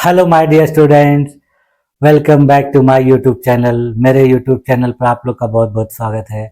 Hello my dear students, welcome back to my YouTube channel. मेरे YouTube channel पर आप लोग का बहुत बहुत स्वागत है।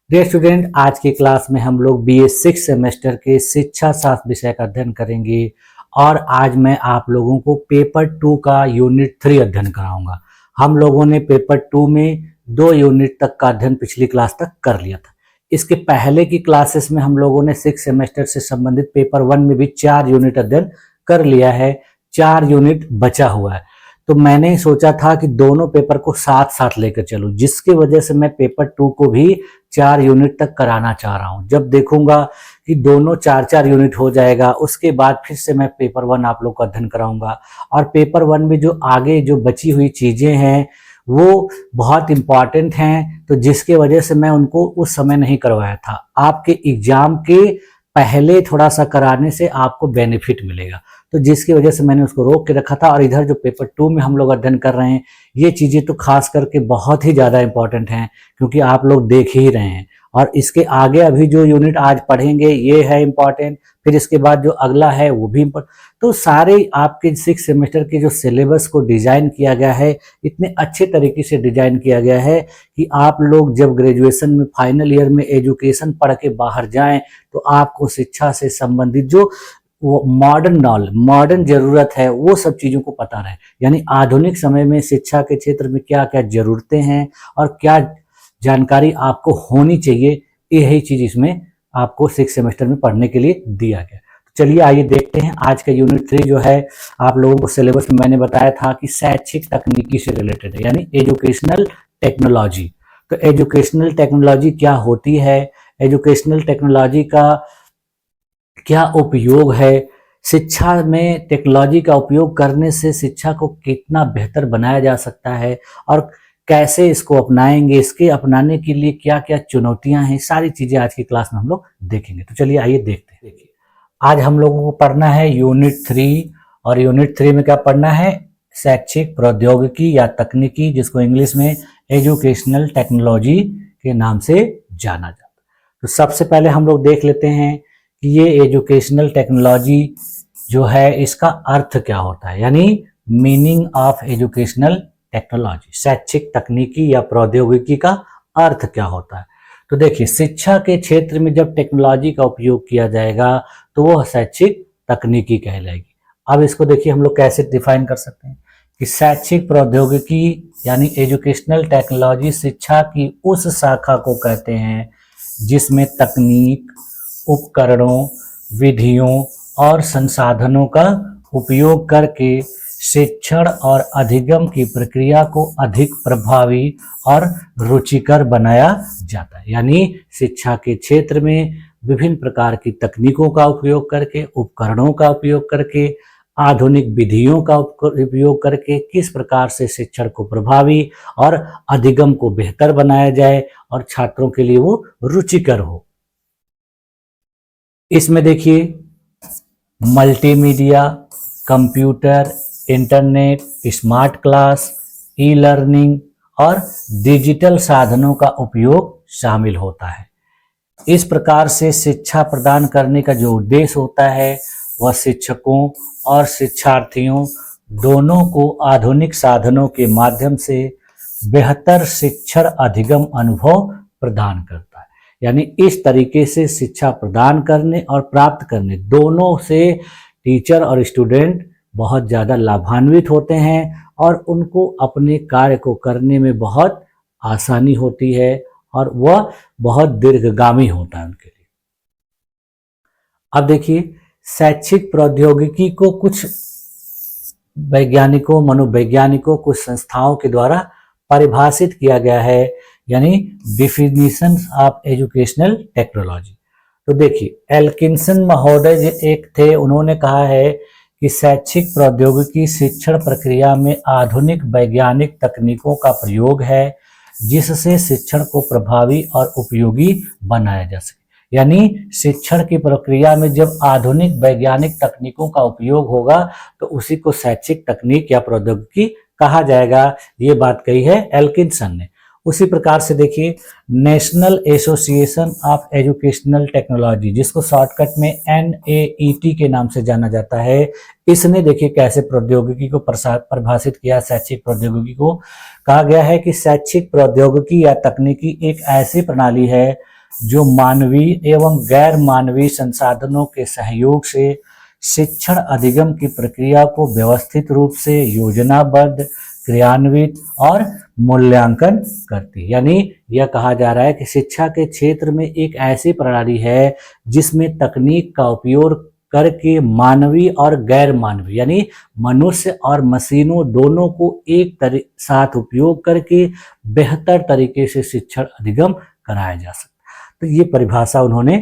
डियर स्टूडेंट, आज की क्लास में हम लोग बीए 6 सेमेस्टर के शिक्षा शास्त्र विषय का अध्ययन करेंगे और आज मैं आप लोगों को पेपर 2 का यूनिट 3 अध्ययन कराऊंगा। हम लोगों ने पेपर 2 में 2 यूनिट तक का अध्ययन पिछली क्लास तक कर लिया था। इसके पहले की क्लासेस में हम लोगों ने 6 सेमेस्टर से संबंधित पेपर 1 में भी 4 यूनिट अध्ययन कर लिया है, 4 यूनिट बचा हुआ है। तो मैंने सोचा था कि दोनों पेपर को साथ साथ लेकर चलूं, जिसकी वजह से मैं पेपर 2 को भी 4 यूनिट तक कराना चाह रहा हूं। जब देखूंगा कि दोनों 4-4 यूनिट हो जाएगा, उसके बाद फिर से मैं पेपर 1 आप लोग को अध्ययन कराऊंगा। और पेपर 1 में जो आगे जो बची हुई चीजें हैं वो बहुत इंपॉर्टेंट हैं, तो जिसके वजह से मैं उनको उस समय नहीं करवाया था। आपके एग्जाम के पहले थोड़ा सा कराने से आपको बेनिफिट मिलेगा, तो जिसकी वजह से मैंने उसको रोक के रखा था। और इधर जो पेपर 2 में हम लोग अध्ययन कर रहे हैं, ये चीजें तो खास करके बहुत ही ज्यादा इंपॉर्टेंट हैं, क्योंकि आप लोग देख ही रहे हैं। और इसके आगे अभी जो यूनिट आज पढ़ेंगे ये है इंपॉर्टेंट, फिर इसके बाद जो अगला है वो भी इंपॉर्टेंट। तो सारे आपके 6 सेमेस्टर के जो सिलेबस को डिजाइन किया गया है, इतने अच्छे तरीके से डिजाइन किया गया है कि आप लोग जब ग्रेजुएशन में फाइनल ईयर में एजुकेशन पढ़ के बाहर जाएं, तो आपको शिक्षा से संबंधित जो वो मॉडर्न नॉलेज, मॉडर्न जरूरत है, वो सब चीजों को पता रहे। यानी आधुनिक समय में शिक्षा के क्षेत्र में क्या क्या जरूरतें हैं और क्या जानकारी आपको होनी चाहिए, यही चीज इसमें आपको 6 सेमेस्टर में पढ़ने के लिए दिया गया। तो चलिए आइए देखते हैं आज का यूनिट 3 जो है आप लोगों को सिलेबस में मैंने बताया था कि शैक्षिक तकनीकी से रिलेटेड है, यानी एजुकेशनल टेक्नोलॉजी। तो एजुकेशनल टेक्नोलॉजी क्या होती है, एजुकेशनल टेक्नोलॉजी का क्या उपयोग है, शिक्षा में टेक्नोलॉजी का उपयोग करने से शिक्षा को कितना बेहतर बनाया जा सकता है और कैसे इसको अपनाएंगे, इसके अपनाने के लिए क्या क्या चुनौतियां हैं, सारी चीजें आज की क्लास में हम लोग देखेंगे। तो चलिए आइए देखते हैं। देखिए, आज हम लोगों को पढ़ना है यूनिट 3, और यूनिट 3 में क्या पढ़ना है, शैक्षिक प्रौद्योगिकी या तकनीकी, जिसको इंग्लिश में एजुकेशनल टेक्नोलॉजी के नाम से जाना जाता है। तो सबसे पहले हम लोग देख लेते हैं कि ये एजुकेशनल टेक्नोलॉजी जो है इसका अर्थ क्या होता है, यानी मीनिंग ऑफ एजुकेशनल टेक्नोलॉजी, शैक्षिक तकनीकी या प्रौद्योगिकी का अर्थ क्या होता है। तो देखिए, शिक्षा के क्षेत्र में जब टेक्नोलॉजी का उपयोग किया जाएगा तो वो शैक्षिक तकनीकी कहलाएगी। अब इसको देखिए हम लोग कैसे डिफाइन कर सकते हैं कि शैक्षिक प्रौद्योगिकी यानी एजुकेशनल टेक्नोलॉजी शिक्षा की उस शाखा को कहते हैं जिसमें तकनीक, उपकरणों, विधियों और संसाधनों का उपयोग करके शिक्षण और अधिगम की प्रक्रिया को अधिक प्रभावी और रुचिकर बनाया जाता है। यानी शिक्षा के क्षेत्र में विभिन्न प्रकार की तकनीकों का उपयोग करके, उपकरणों का उपयोग करके, आधुनिक विधियों का उपयोग करके किस प्रकार से शिक्षण को प्रभावी और अधिगम को बेहतर बनाया जाए और छात्रों के लिए वो रुचिकर हो। इसमें देखिए multimedia, computer, internet, smart class, e learning और डिजिटल साधनों का उपयोग शामिल होता है। इस प्रकार से शिक्षा प्रदान करने का जो उद्देश्य होता है वह शिक्षकों और शिक्षार्थियों दोनों को आधुनिक साधनों के माध्यम से बेहतर शिक्षण अधिगम अनुभव प्रदान करता है। यानी इस तरीके से शिक्षा प्रदान करने और प्राप्त करने दोनों से टीचर और स्टूडेंट बहुत ज़्यादा लाभान्वित होते हैं और उनको अपने कार्य को करने में बहुत आसानी होती है और वह बहुत दीर्घगामी होता है उनके लिए। अब देखिए, शैक्षिक प्रौद्योगिकी को कुछ वैज्ञानिकों, मनोवैज्ञानिकों, कुछ संस्थाओं के द्वारा परिभाषित किया गया है, यानी डिफिनीशन ऑफ एजुकेशनल टेक्नोलॉजी। तो देखिए, एल्किंसन महोदय एक थे, उन्होंने कहा है कि शैक्षिक प्रौद्योगिकी शिक्षण प्रक्रिया में आधुनिक वैज्ञानिक तकनीकों का प्रयोग है जिससे शिक्षण को प्रभावी और उपयोगी बनाया जा सके। यानी शिक्षण की प्रक्रिया में जब आधुनिक वैज्ञानिक तकनीकों का उपयोग होगा तो उसी को शैक्षिक तकनीक या प्रौद्योगिकी कहा जाएगा। ये बात कही है एल्किंसन ने। उसी प्रकार से देखिए national association of educational technology, जिसको शॉर्टकट में NAET के नाम से जाना जाता है, इसने देखिए कैसे प्रौद्योगिकी को परिभाषित किया। शैक्षिक प्रौद्योगिकी को कहा गया है कि शैक्षिक प्रौद्योगिकी या तकनीकी एक ऐसी प्रणाली है जो मानवीय एवं गैर मानवीय संसाधनों के सहयोग से शिक्षण अधिगम की प्रक्रिया को व्यवस्थित रूप से योजनाबद्ध, क्रियान्वित और मूल्यांकन करती है। यानी यह कहा जा रहा है कि शिक्षा के क्षेत्र में एक ऐसी प्रणाली है जिसमें तकनीक का उपयोग करके मानवीय और गैर मानवीय यानी मनुष्य और मशीनों दोनों को एक साथ उपयोग करके बेहतर तरीके से शिक्षण अधिगम कराया जा सकता है। तो ये परिभाषा उन्होंने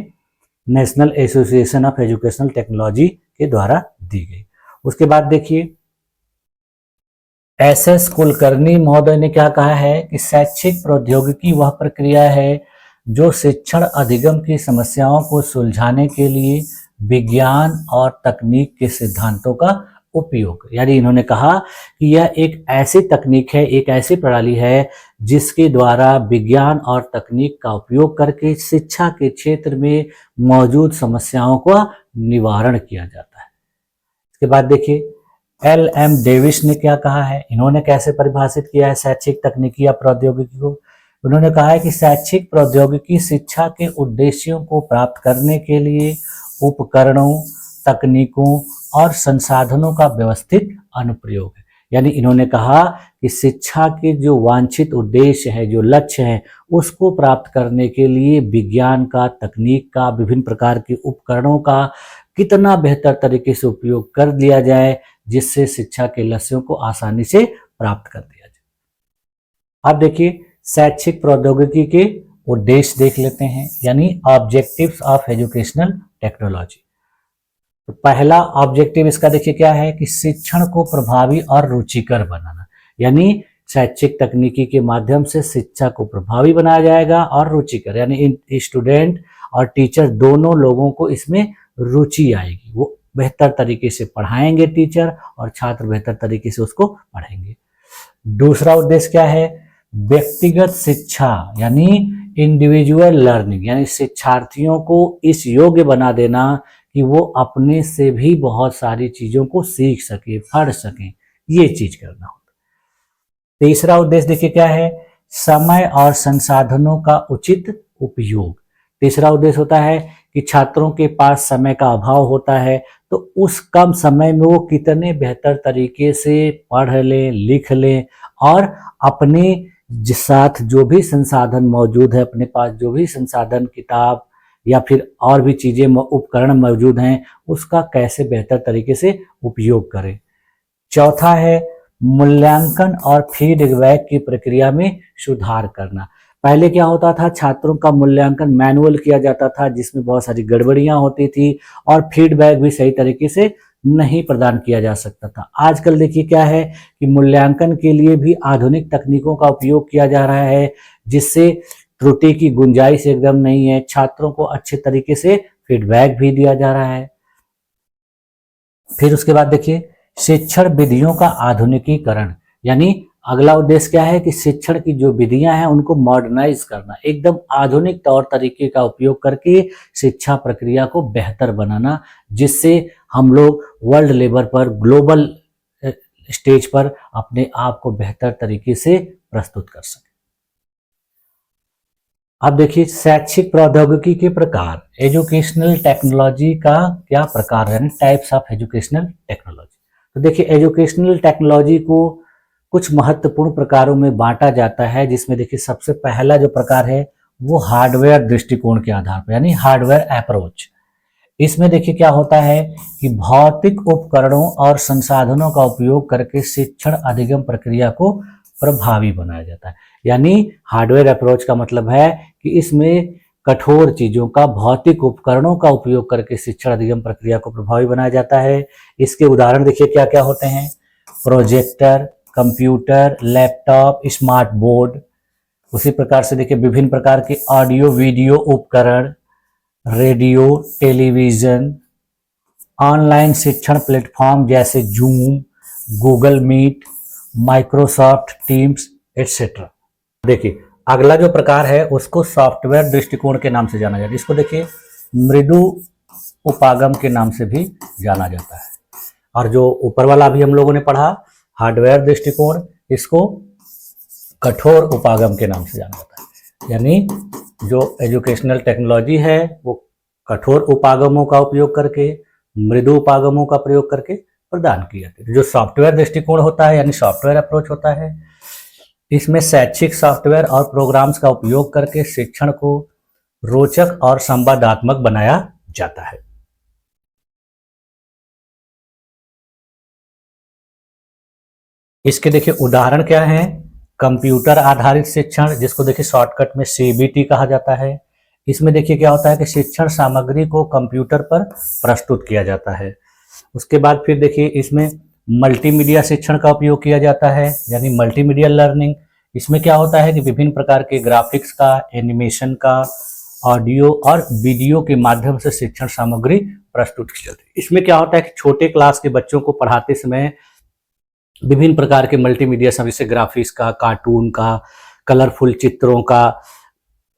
national association of educational technology के द्वारा दी गई। उसके बाद देखिए SS कुलकर्णी महोदय ने क्या कहा है कि शैक्षिक प्रौद्योगिकी वह प्रक्रिया है जो शिक्षण अधिगम की समस्याओं को सुलझाने के लिए विज्ञान और तकनीक के सिद्धांतों का उपयोग, यानी इन्होंने कहा कि यह एक ऐसी तकनीक है, एक ऐसी प्रणाली है जिसके द्वारा विज्ञान और तकनीक का उपयोग करके शिक्षा के क्षेत्र में मौजूद समस्याओं का निवारण किया जाता है। इसके बाद देखिए LM डेविस ने क्या कहा है, इन्होंने कैसे परिभाषित किया है शैक्षिक तकनीकी या प्रौद्योगिकी को। उन्होंने कहा है कि शैक्षिक प्रौद्योगिकी शिक्षा के उद्देश्यों को प्राप्त करने के लिए उपकरणों, तकनीकों और संसाधनों का व्यवस्थित अनुप्रयोग है। यानी इन्होंने कहा कि शिक्षा के जो वांछित उद्देश्य है, जो लक्ष्य है, उसको प्राप्त करने के लिए विज्ञान का, तकनीक का, विभिन्न प्रकार के उपकरणों का कितना बेहतर तरीके से उपयोग कर लिया जाए जिससे शिक्षा के लक्ष्यों को आसानी से प्राप्त कर दिया जाए। अब देखिए शैक्षिक प्रौद्योगिकी के उद्देश्य देख लेते हैं, यानी ऑब्जेक्टिव्स ऑफ एजुकेशनल टेक्नोलॉजी। तो पहला ऑब्जेक्टिव इसका देखिए क्या है कि शिक्षण को प्रभावी और रुचिकर बनाना, यानी शैक्षिक तकनीकी के माध्यम से शिक्षा को प्रभावी बनाया जाएगा और रुचिकर, यानी स्टूडेंट और टीचर दोनों लोगों को इसमें रुचि आएगी, वो बेहतर तरीके से पढ़ाएंगे टीचर और छात्र बेहतर तरीके से उसको पढ़ेंगे। दूसरा उद्देश्य क्या है, व्यक्तिगत शिक्षा यानी इंडिविजुअल लर्निंग, यानी शिक्षार्थियों को इस योग्य बना देना कि वो अपने से भी बहुत सारी चीजों को सीख सके, पढ़ सकें, ये चीज करना होता है। तीसरा उद्देश्य देखिए क्या है, समय और संसाधनों का उचित उपयोग। तीसरा उद्देश्य होता है कि छात्रों के पास समय का अभाव होता है, तो उस कम समय में वो कितने बेहतर तरीके से पढ़ लें, लिख लें और अपने साथ जो भी संसाधन मौजूद है, अपने पास जो भी संसाधन, किताब या फिर और भी चीजें, उपकरण मौजूद हैं, उसका कैसे बेहतर तरीके से उपयोग करें। चौथा है मूल्यांकन और फीडबैक की प्रक्रिया में सुधार करना। पहले क्या होता था, छात्रों का मूल्यांकन मैनुअल किया जाता था जिसमें बहुत सारी गड़बड़ियां होती थी और फीडबैक भी सही तरीके से नहीं प्रदान किया जा सकता था। आजकल देखिए क्या है कि मूल्यांकन के लिए भी आधुनिक तकनीकों का उपयोग किया जा रहा है जिससे त्रुटि की गुंजाइश एकदम नहीं है, छात्रों को अच्छे तरीके से फीडबैक भी दिया जा रहा है। फिर उसके बाद देखिए शिक्षण विधियों का आधुनिकीकरण, यानी अगला उद्देश्य क्या है कि शिक्षण की जो विधियां हैं उनको मॉडर्नाइज करना, एकदम आधुनिक तौर तरीके का उपयोग करके शिक्षा प्रक्रिया को बेहतर बनाना, जिससे हम लोग वर्ल्ड लेवल पर, ग्लोबल स्टेज पर अपने आप को बेहतर तरीके से प्रस्तुत कर सके। अब देखिए शैक्षिक प्रौद्योगिकी के प्रकार, एजुकेशनल टेक्नोलॉजी का क्या प्रकार है, टाइप्स ऑफ एजुकेशनल टेक्नोलॉजी। तो देखिए एजुकेशनल टेक्नोलॉजी को कुछ महत्वपूर्ण प्रकारों में बांटा जाता है, जिसमें देखिए सबसे पहला जो प्रकार है वो हार्डवेयर दृष्टिकोण के आधार पर, यानी हार्डवेयर अप्रोच। इसमें देखिए क्या होता है कि भौतिक उपकरणों और संसाधनों का उपयोग करके शिक्षण अधिगम प्रक्रिया को प्रभावी बनाया जाता है। यानी हार्डवेयर अप्रोच का मतलब है कि इसमें कठोर चीजों का, भौतिक उपकरणों का उपयोग करके शिक्षण अधिगम प्रक्रिया को प्रभावी बनाया जाता है। इसके उदाहरण देखिए क्या क्या होते हैं, projector, computer, laptop, smart board. उसी प्रकार से देखिए विभिन्न प्रकार के ऑडियो वीडियो उपकरण, रेडियो, टेलीविजन, ऑनलाइन शिक्षण प्लेटफॉर्म जैसे Zoom, Google Meet, Microsoft Teams etcetera. देखिए अगला जो प्रकार है उसको सॉफ्टवेयर दृष्टिकोण के नाम से जाना जाता है। इसको देखिए मृदु उपागम के नाम से भी जाना जाता है। और जो ऊपर वाला अभी हम लोगों ने पढ़ा हार्डवेयर दृष्टिकोण, इसको कठोर उपागम के नाम से जाना जाता है। यानी जो एजुकेशनल टेक्नोलॉजी है वो कठोर उपागमों का उपयोग करके, मृदु उपागमों का प्रयोग करके प्रदान की जाती है। जो सॉफ्टवेयर दृष्टिकोण होता है यानी सॉफ्टवेयर अप्रोच होता है, इसमें शैक्षिक सॉफ्टवेयर और प्रोग्राम्स का उपयोग करके शिक्षण को रोचक और संवादात्मक बनाया जाता है। इसके देखिए उदाहरण क्या है, कंप्यूटर आधारित शिक्षण, जिसको देखिए शॉर्टकट में सीबीटी कहा जाता है। इसमें देखिए क्या होता है कि शिक्षण सामग्री को कंप्यूटर पर प्रस्तुत किया जाता है। उसके बाद फिर देखिए इसमें मल्टीमीडिया शिक्षण का उपयोग किया जाता है, यानी मल्टीमीडिया लर्निंग। इसमें क्या होता है कि विभिन्न प्रकार के ग्राफिक्स का, एनिमेशन का, ऑडियो और वीडियो के माध्यम से शिक्षण सामग्री प्रस्तुत की जाती है। इसमें क्या होता है कि छोटे क्लास के बच्चों को पढ़ाते समय विभिन्न प्रकार के मल्टीमीडिया सब, जैसे ग्राफिक्स का, कार्टून का, कलरफुल चित्रों का,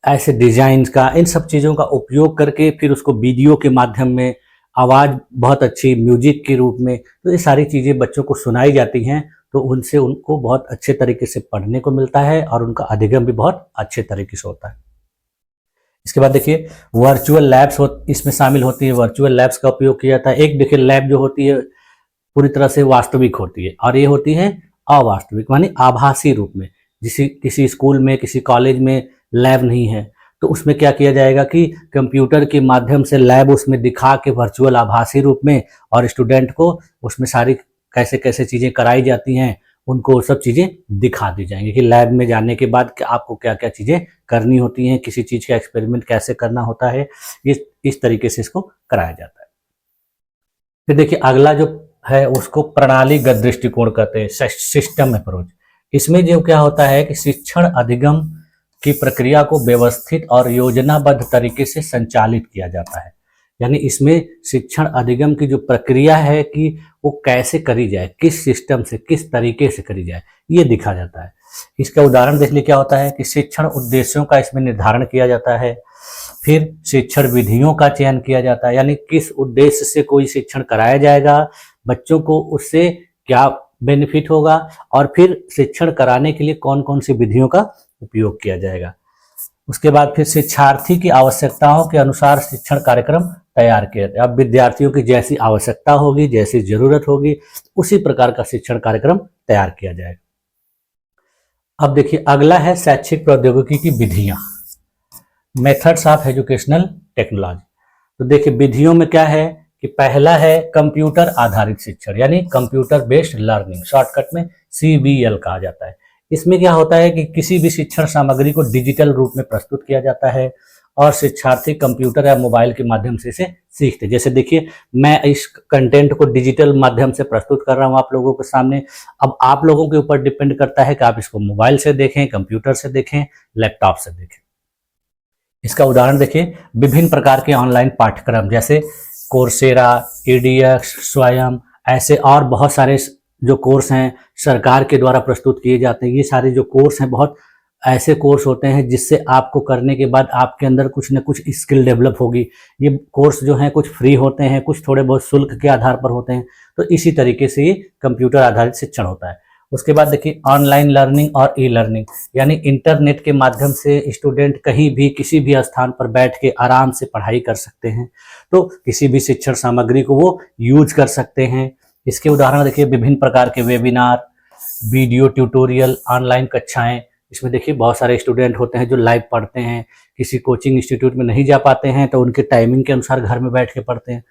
ऐसे डिजाइन का, इन सब चीज़ों का उपयोग करके फिर उसको वीडियो के माध्यम में, आवाज़ बहुत अच्छी म्यूजिक के रूप में, तो ये सारी चीज़ें बच्चों को सुनाई जाती हैं, तो उनसे उनको बहुत अच्छे तरीके से पढ़ने को मिलता है और उनका अधिगम भी बहुत अच्छे तरीके से होता है। इसके बाद देखिए वर्चुअल लैब्स इसमें शामिल होती है। वर्चुअल लैब्स का उपयोग किया जाता है। एक देखिए लैब जो होती है पूरी तरह से वास्तविक होती है और ये होती है अवास्तविक, मानी आभासी रूप में। किसी स्कूल में, किसी कॉलेज में लैब नहीं है तो उसमें क्या किया जाएगा कि कंप्यूटर के माध्यम से लैब उसमें दिखा के वर्चुअल आभासी रूप में, और स्टूडेंट को उसमें सारी कैसे कैसे चीज़ें कराई जाती हैं उनको सब चीज़ें दिखा दी जाएंगी कि लैब में जाने के बाद आपको क्या क्या चीज़ें करनी होती हैं, किसी चीज़ का एक्सपेरिमेंट कैसे करना होता है, इस तरीके से इसको कराया जाता है। फिर देखिए अगला जो है उसको प्रणालीगत दृष्टिकोण कहते हैं, सिस्टम अप्रोच। इसमें जो क्या होता है कि शिक्षण अधिगम की प्रक्रिया को व्यवस्थित और योजनाबद्ध तरीके से संचालित किया जाता है। यानी इसमें शिक्षण अधिगम की जो प्रक्रिया है कि वो कैसे करी जाए, किस सिस्टम से, किस तरीके से करी जाए, ये दिखा जाता है। इसका उदाहरण देख लीजिए क्या होता है कि शिक्षण उद्देश्यों का इसमें निर्धारण किया जाता है। फिर शिक्षण विधियों का चयन किया जाता है, यानी किस उद्देश्य से कोई शिक्षण कराया जाएगा, बच्चों को उससे क्या बेनिफिट होगा, और फिर शिक्षण कराने के लिए कौन कौन सी विधियों का उपयोग किया जाएगा। उसके बाद फिर शिक्षार्थी की आवश्यकताओं के अनुसार शिक्षण कार्यक्रम तैयार किया जाता है। अब विद्यार्थियों की जैसी आवश्यकता होगी, जैसी जरूरत होगी, उसी प्रकार का शिक्षण कार्यक्रम तैयार किया जाएगा। अब देखिए अगला है शैक्षिक प्रौद्योगिकी की विधियां, मेथड्स ऑफ एजुकेशनल टेक्नोलॉजी। तो देखिए विधियों में क्या है कि पहला है कंप्यूटर आधारित शिक्षण, यानी कंप्यूटर बेस्ड लर्निंग, शॉर्टकट में CBL कहा जाता है। इसमें क्या होता है कि किसी भी शिक्षण सामग्री को डिजिटल रूप में प्रस्तुत किया जाता है और शिक्षार्थी कंप्यूटर या मोबाइल के माध्यम से इसे सीखते। जैसे देखिए मैं इस कंटेंट को डिजिटल माध्यम से प्रस्तुत कर रहा हूँ आप लोगों के सामने। अब आप लोगों के ऊपर डिपेंड करता है कि आप इसको मोबाइल से देखें, कंप्यूटर से देखें, लैपटॉप से देखें। इसका उदाहरण देखिए विभिन्न प्रकार के ऑनलाइन पाठ्यक्रम जैसे कोर्सेरा, EDX, स्वयं, ऐसे और बहुत सारे जो कोर्स हैं सरकार के द्वारा प्रस्तुत किए जाते हैं। ये सारे जो कोर्स हैं बहुत ऐसे कोर्स होते हैं जिससे आपको करने के बाद आपके अंदर कुछ न कुछ स्किल डेवलप होगी। ये कोर्स जो हैं कुछ फ्री होते हैं, कुछ थोड़े बहुत शुल्क के आधार पर होते हैं। तो इसी तरीके से ये कंप्यूटर आधारित शिक्षण होता है। उसके बाद देखिए ऑनलाइन लर्निंग और E-लर्निंग, यानी इंटरनेट के माध्यम से स्टूडेंट कहीं भी किसी भी स्थान पर बैठ के आराम से पढ़ाई कर सकते हैं। तो किसी भी शिक्षण सामग्री को वो यूज कर सकते हैं। इसके उदाहरण देखिए विभिन्न प्रकार के वेबिनार, वीडियो ट्यूटोरियल, ऑनलाइन कक्षाएं। इसमें देखिए बहुत सारे स्टूडेंट होते हैं जो लाइव पढ़ते हैं, किसी कोचिंग इंस्टीट्यूट में नहीं जा पाते हैं तो उनके टाइमिंग के अनुसार घर में बैठ के पढ़ते हैं।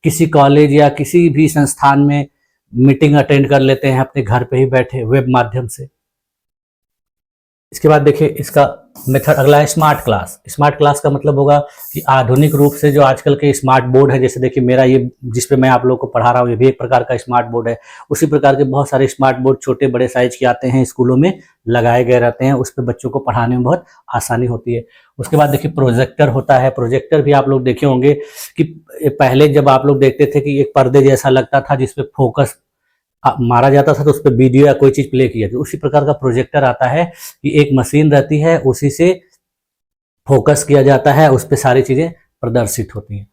किसी कॉलेज या किसी भी संस्थान में मीटिंग अटेंड कर लेते हैं अपने घर पे ही बैठे वेब माध्यम से। इसके बाद देखिए इसका मेथड अगला है स्मार्ट क्लास। स्मार्ट क्लास का मतलब होगा कि आधुनिक रूप से जो आजकल के स्मार्ट बोर्ड है, जैसे देखिए मेरा ये जिस पे मैं आप लोगों को पढ़ा रहा हूँ ये भी एक प्रकार का स्मार्ट बोर्ड है। उसी प्रकार के बहुत सारे स्मार्ट बोर्ड छोटे बड़े साइज के आते हैं, स्कूलों में लगाए गए रहते हैं। उस पर बच्चों को पढ़ाने में बहुत आसानी होती है। उसके बाद देखिए प्रोजेक्टर होता है। प्रोजेक्टर भी आप लोग देखे होंगे कि पहले जब आप लोग देखते थे कि एक पर्दे जैसा लगता था जिसपे फोकस मारा जाता था तो उस पर वीडियो या कोई चीज प्ले की जाती, उसी प्रकार का प्रोजेक्टर आता है कि एक मशीन रहती है, उसी से फोकस किया जाता है, उस पर सारी चीजें प्रदर्शित होती हैं।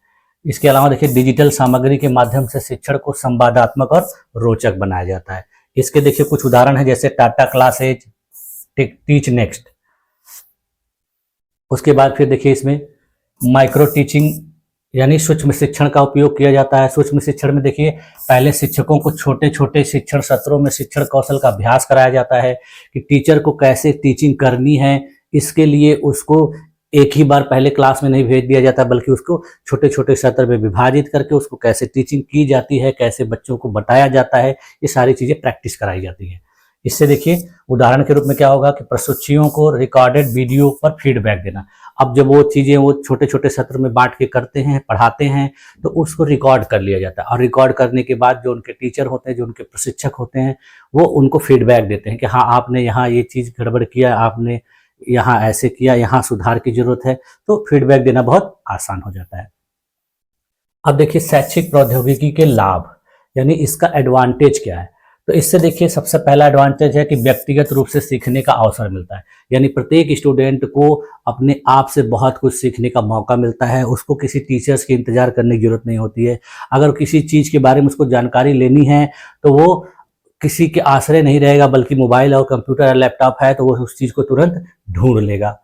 इसके अलावा देखिए डिजिटल सामग्री के माध्यम से शिक्षण को संवादात्मक और रोचक बनाया जाता है। इसके देखिए कुछ उदाहरण है, जैसे टाटा क्लासेज, टीच नेक्स्ट। उसके बाद फिर देखिए इसमें माइक्रो टीचिंग यानी सूक्ष्म शिक्षण का उपयोग किया जाता है। सूक्ष्म शिक्षण में देखिए पहले शिक्षकों को छोटे छोटे शिक्षण सत्रों में शिक्षण कौशल का अभ्यास कराया जाता है कि टीचर को कैसे टीचिंग करनी है। इसके लिए उसको एक ही बार पहले क्लास में नहीं भेज दिया जाता, बल्कि उसको छोटे छोटे सत्र में विभाजित करके उसको कैसे टीचिंग की जाती है, कैसे बच्चों को बताया जाता है, ये सारी चीजें प्रैक्टिस कराई जाती है। इससे देखिए उदाहरण के रूप में क्या होगा कि प्रशिक्षुओं को रिकॉर्डेड वीडियो पर फीडबैक देना। अब जब वो चीजें वो छोटे छोटे सत्र में बांट के करते हैं, पढ़ाते हैं, तो उसको रिकॉर्ड कर लिया जाता है, और रिकॉर्ड करने के बाद जो उनके टीचर होते हैं, जो उनके प्रशिक्षक होते हैं, वो उनको फीडबैक देते हैं कि हाँ आपने यहाँ ये चीज गड़बड़ किया, आपने यहाँ ऐसे किया, यहाँ सुधार की जरूरत है, तो फीडबैक देना बहुत आसान हो जाता है। अब देखिए शैक्षिक प्रौद्योगिकी के लाभ यानी इसका एडवांटेज क्या है। तो इससे देखिए सबसे पहला एडवांटेज है कि व्यक्तिगत रूप से सीखने का अवसर मिलता है, यानी प्रत्येक स्टूडेंट को अपने आप से बहुत कुछ सीखने का मौका मिलता है, उसको किसी टीचर्स की इंतजार करने की जरूरत नहीं होती है। अगर किसी चीज के बारे में उसको जानकारी लेनी है तो वो किसी के आश्रय नहीं रहेगा, बल्कि मोबाइल और कंप्यूटर या लैपटॉप है तो वो उस चीज को तुरंत ढूंढ लेगा।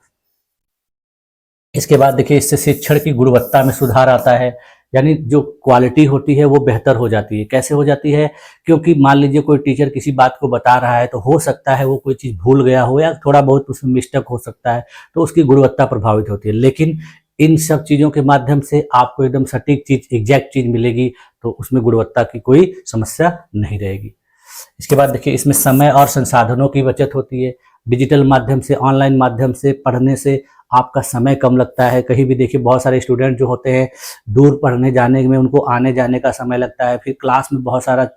इसके बाद देखिए इससे शिक्षण की गुणवत्ता में सुधार आता है, यानी जो क्वालिटी होती है वो बेहतर हो जाती है। कैसे हो जाती है? क्योंकि मान लीजिए कोई टीचर किसी बात को बता रहा है, तो हो सकता है वो कोई चीज़ भूल गया हो या थोड़ा बहुत उसमें मिस्टेक हो सकता है, तो उसकी गुणवत्ता प्रभावित होती है। लेकिन इन सब चीज़ों के माध्यम से आपको एकदम सटीक चीज़, एग्जैक्ट चीज़ मिलेगी, तो उसमें गुणवत्ता की कोई समस्या नहीं रहेगी। इसके बाद देखिए इसमें समय और संसाधनों की बचत होती है। डिजिटल माध्यम से, ऑनलाइन माध्यम से पढ़ने से आपका समय कम लगता है। कहीं भी देखिए बहुत सारे स्टूडेंट जो होते हैं दूर पढ़ने जाने में उनको आने जाने का समय लगता है, फिर क्लास में बहुत सारा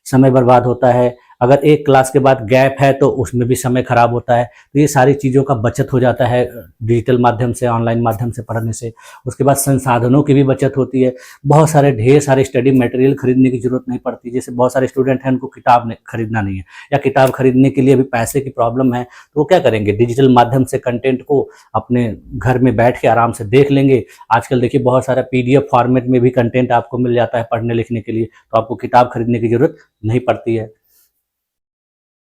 समय बर्बाद होता है। अगर एक क्लास के बाद गैप है तो उसमें भी समय खराब होता है। तो ये सारी चीज़ों का बचत हो जाता है डिजिटल माध्यम से, ऑनलाइन माध्यम से पढ़ने से। उसके बाद संसाधनों की भी बचत होती है। बहुत सारे ढेर सारे स्टडी मटेरियल खरीदने की जरूरत नहीं पड़ती। जैसे बहुत सारे स्टूडेंट हैं उनको किताब खरीदना नहीं है, या किताब खरीदने के लिए अभी पैसे की प्रॉब्लम है, तो वो क्या करेंगे, डिजिटल माध्यम से कंटेंट को अपने घर में बैठ के आराम से देख लेंगे। आजकल देखिए बहुत सारा PDF फॉर्मेट में भी कंटेंट आपको मिल जाता है पढ़ने लिखने के लिए, तो आपको किताब खरीदने की जरूरत नहीं पड़ती है।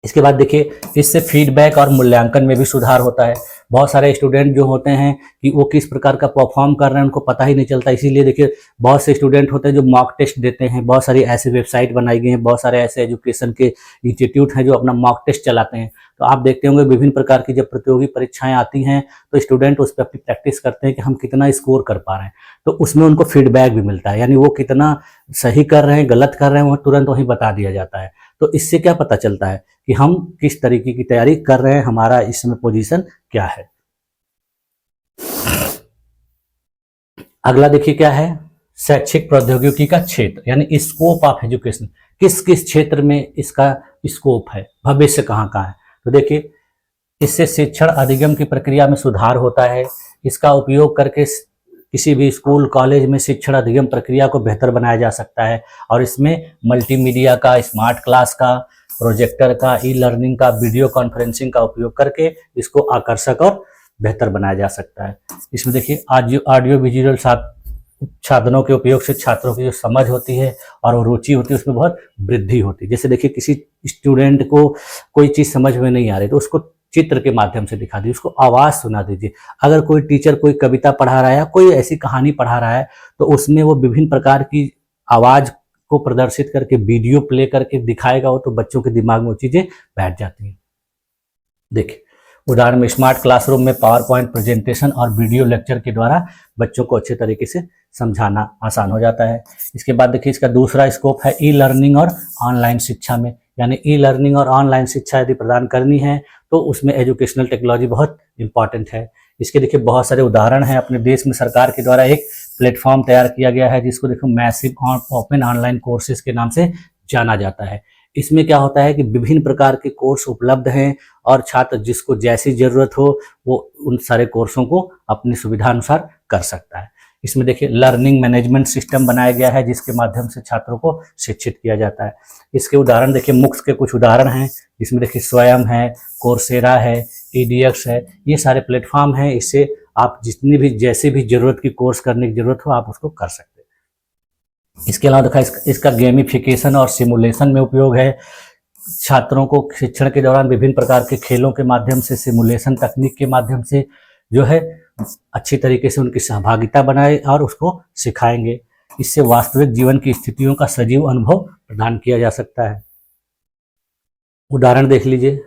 इसके बाद देखिए इससे फीडबैक और मूल्यांकन में भी सुधार होता है। बहुत सारे स्टूडेंट जो होते हैं कि वो किस प्रकार का परफॉर्म कर रहे हैं उनको पता ही नहीं चलता। इसीलिए देखिए बहुत से स्टूडेंट होते हैं जो मॉक टेस्ट देते हैं। बहुत सारी ऐसी वेबसाइट बनाई गई हैं, बहुत सारे ऐसे एजुकेशन के इंस्टीट्यूट हैं जो अपना मॉक टेस्ट चलाते हैं। तो आप देखते होंगे विभिन्न प्रकार की जब प्रतियोगी परीक्षाएं आती हैं तो स्टूडेंट उस पर अपनी प्रैक्टिस करते हैं कि हम कितना स्कोर कर पा रहे हैं, तो उसमें उनको फीडबैक भी मिलता है, यानी वो कितना सही कर रहे हैं, गलत कर रहे हैं, वो तुरंत वहीं बता दिया जाता है। तो इससे क्या पता चलता है कि हम किस तरीके की तैयारी कर रहे हैं, हमारा इसमें पोजीशन क्या है। अगला देखिए क्या है, शैक्षिक प्रौद्योगिकी का क्षेत्र यानी स्कोप ऑफ एजुकेशन। किस किस क्षेत्र में इसका स्कोप है, भविष्य कहाँ का है। तो देखिए इससे शिक्षण अधिगम की प्रक्रिया में सुधार होता है। इसका उपयोग करके किसी भी स्कूल कॉलेज में शिक्षण अधिगम प्रक्रिया को बेहतर बनाया जा सकता है, और इसमें मल्टीमीडिया का, स्मार्ट क्लास का, प्रोजेक्टर का, ई लर्निंग का, वीडियो कॉन्फ्रेंसिंग का उपयोग करके इसको आकर्षक और बेहतर बनाया जा सकता है। इसमें देखिए ऑडियो विजुअल साधनों के उपयोग से छात्रों की जो समझ होती है और वो रुचि होती है उसमें बहुत वृद्धि होती है। जैसे देखिए किसी स्टूडेंट को कोई चीज़ समझ में नहीं आ रही तो उसको चित्र के माध्यम से दिखा दीजिए, उसको आवाज़ सुना दीजिए। अगर कोई टीचर कोई कविता पढ़ा रहा है या कोई ऐसी कहानी पढ़ा रहा है तो उसमें वो विभिन्न प्रकार की आवाज़ को प्रदर्शित करके वीडियो प्ले करके दिखाएगा, वो तो बच्चों के दिमाग में वो चीज़ें बैठ जाती हैं। देखिए उदाहरण में स्मार्ट क्लासरूम में पावर पॉइंट प्रेजेंटेशन और वीडियो लेक्चर के द्वारा बच्चों को अच्छे तरीके से समझाना आसान हो जाता है। इसके बाद देखिए इसका दूसरा स्कोप है ई लर्निंग और ऑनलाइन शिक्षा में, यानी ई लर्निंग और ऑनलाइन शिक्षा यदि प्रदान करनी है तो उसमें एजुकेशनल टेक्नोलॉजी बहुत इंपॉर्टेंट है। इसके देखिए बहुत सारे उदाहरण हैं। अपने देश में सरकार के द्वारा एक प्लेटफॉर्म तैयार किया गया है जिसको देखो मैसिव ओपन ऑनलाइन कोर्सेज के नाम से जाना जाता है। इसमें क्या होता है कि विभिन्न प्रकार के कोर्स उपलब्ध हैं और छात्र जिसको जैसी जरूरत हो वो उन सारे कोर्सों को अपनी सुविधा अनुसार कर सकता है। इसमें देखिए लर्निंग मैनेजमेंट सिस्टम बनाया गया है जिसके माध्यम से छात्रों को शिक्षित किया जाता है। इसके उदाहरण देखिए, मुक्स के कुछ उदाहरण हैं, इसमें देखिए स्वयं है, कोर्सेरा है, EDX है, ये सारे प्लेटफॉर्म हैं। इससे आप जितनी भी जैसे भी जरूरत की कोर्स करने की जरूरत हो आप उसको कर सकते हैं। इसके अलावा देखा इसका गेमिफिकेशन और सिमुलेशन में उपयोग है। छात्रों को शिक्षण के दौरान विभिन्न प्रकार के खेलों के माध्यम से, सिमुलेशन तकनीक के माध्यम से जो है अच्छी तरीके से उनकी सहभागिता बनाए और उसको सिखाएंगे। इससे वास्तविक जीवन की स्थितियों का सजीव अनुभव प्रदान किया जा सकता है। उदाहरण देख लीजिए,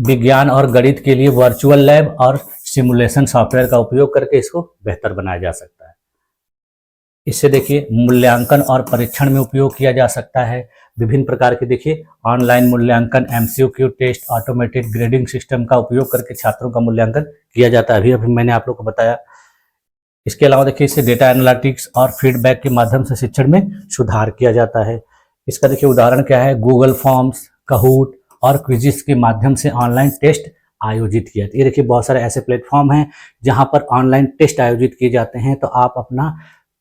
विज्ञान और गणित के लिए वर्चुअल लैब और सिमुलेशन सॉफ्टवेयर का उपयोग करके इसको बेहतर बनाया जा सकता है। इससे देखिए मूल्यांकन और परीक्षण में उपयोग किया जा सकता है। विभिन्न प्रकार के देखिए ऑनलाइन मूल्यांकन, MCQ test, automated grading system का उपयोग करके छात्रों का मूल्यांकन किया जाता है। अभी मैंने आप लोग को बताया। इसके अलावा देखिए इससे डेटा एनालिटिक्स और फीडबैक के माध्यम से शिक्षण में सुधार किया जाता है। इसका देखिए उदाहरण क्या है, गूगल फॉर्म्स, कहूट और क्विजिस के माध्यम से ऑनलाइन टेस्ट आयोजित किया। ये देखिए बहुत सारे ऐसे प्लेटफॉर्म हैं जहां पर ऑनलाइन टेस्ट आयोजित किए जाते हैं, तो आप अपना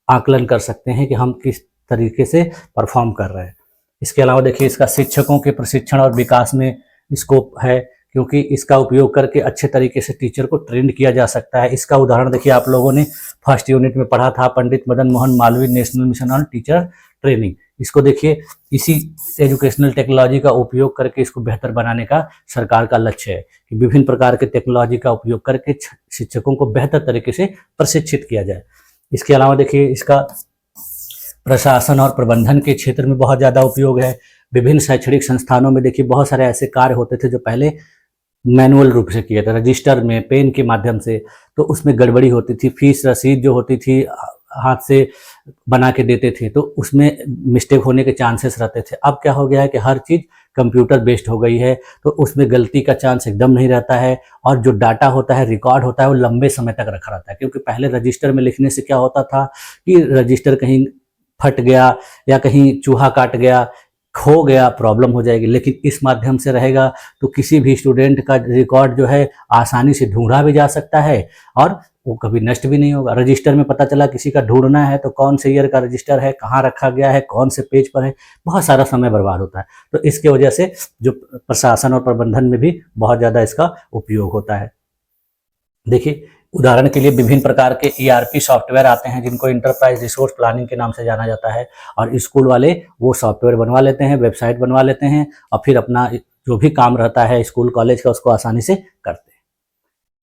आकलन कर सकते हैं कि हम किस तरीके से परफॉर्म कर रहे हैं। इसके अलावा देखिए इसका शिक्षकों के प्रशिक्षण और विकास में स्कोप है, क्योंकि इसका उपयोग करके अच्छे तरीके से टीचर को ट्रेंड किया जा सकता है। इसका उदाहरण देखिए आप लोगों ने फर्स्ट यूनिट में पढ़ा था, Pandit Madan Mohan Malaviya national mission on teacher training. इसको देखिए इसी एजुकेशनल टेक्नोलॉजी का उपयोग करके इसको बेहतर बनाने का सरकार का लक्ष्य है कि विभिन्न प्रकार के टेक्नोलॉजी का उपयोग करके शिक्षकों को बेहतर तरीके से प्रशिक्षित किया जाए। इसके अलावा देखिए इसका प्रशासन और प्रबंधन के क्षेत्र में बहुत ज़्यादा उपयोग है। विभिन्न शैक्षणिक संस्थानों में देखिए बहुत सारे ऐसे कार्य होते थे जो पहले मैनुअल रूप से किए थे, रजिस्टर में पेन के माध्यम से, तो उसमें गड़बड़ी होती थी। फीस रसीद जो होती थी हाथ से बना के देते थे, तो उसमें मिस्टेक होने के चांसेस रहते थे। अब क्या हो गया है कि हर चीज़ कंप्यूटर बेस्ड हो गई है, तो उसमें गलती का चांस एकदम नहीं रहता है, और जो डाटा होता है, रिकॉर्ड होता है, वो लंबे समय तक रखा रहता है। क्योंकि पहले रजिस्टर में लिखने से क्या होता था कि रजिस्टर कहीं फट गया या कहीं चूहा काट गया, खो गया, प्रॉब्लम हो जाएगी। लेकिन इस माध्यम से रहेगा तो किसी भी स्टूडेंट का रिकॉर्ड जो है आसानी से ढूंढा भी जा सकता है और वो कभी नष्ट भी नहीं होगा। रजिस्टर में पता चला किसी का ढूंढना है तो कौन से ईयर का रजिस्टर है, कहाँ रखा गया है, कौन से पेज पर है, बहुत सारा समय बर्बाद होता है। तो इसके वजह से जो प्रशासन और प्रबंधन में भी बहुत ज़्यादा इसका उपयोग होता है। देखिए उदाहरण के लिए विभिन्न प्रकार के ERP सॉफ्टवेयर आते हैं जिनको इंटरप्राइज रिसोर्स प्लानिंग के नाम से जाना जाता है, और स्कूल वाले वो सॉफ्टवेयर बनवा लेते हैं, वेबसाइट बनवा लेते हैं, और फिर अपना जो भी काम रहता है स्कूल कॉलेज का उसको आसानी से करते हैं।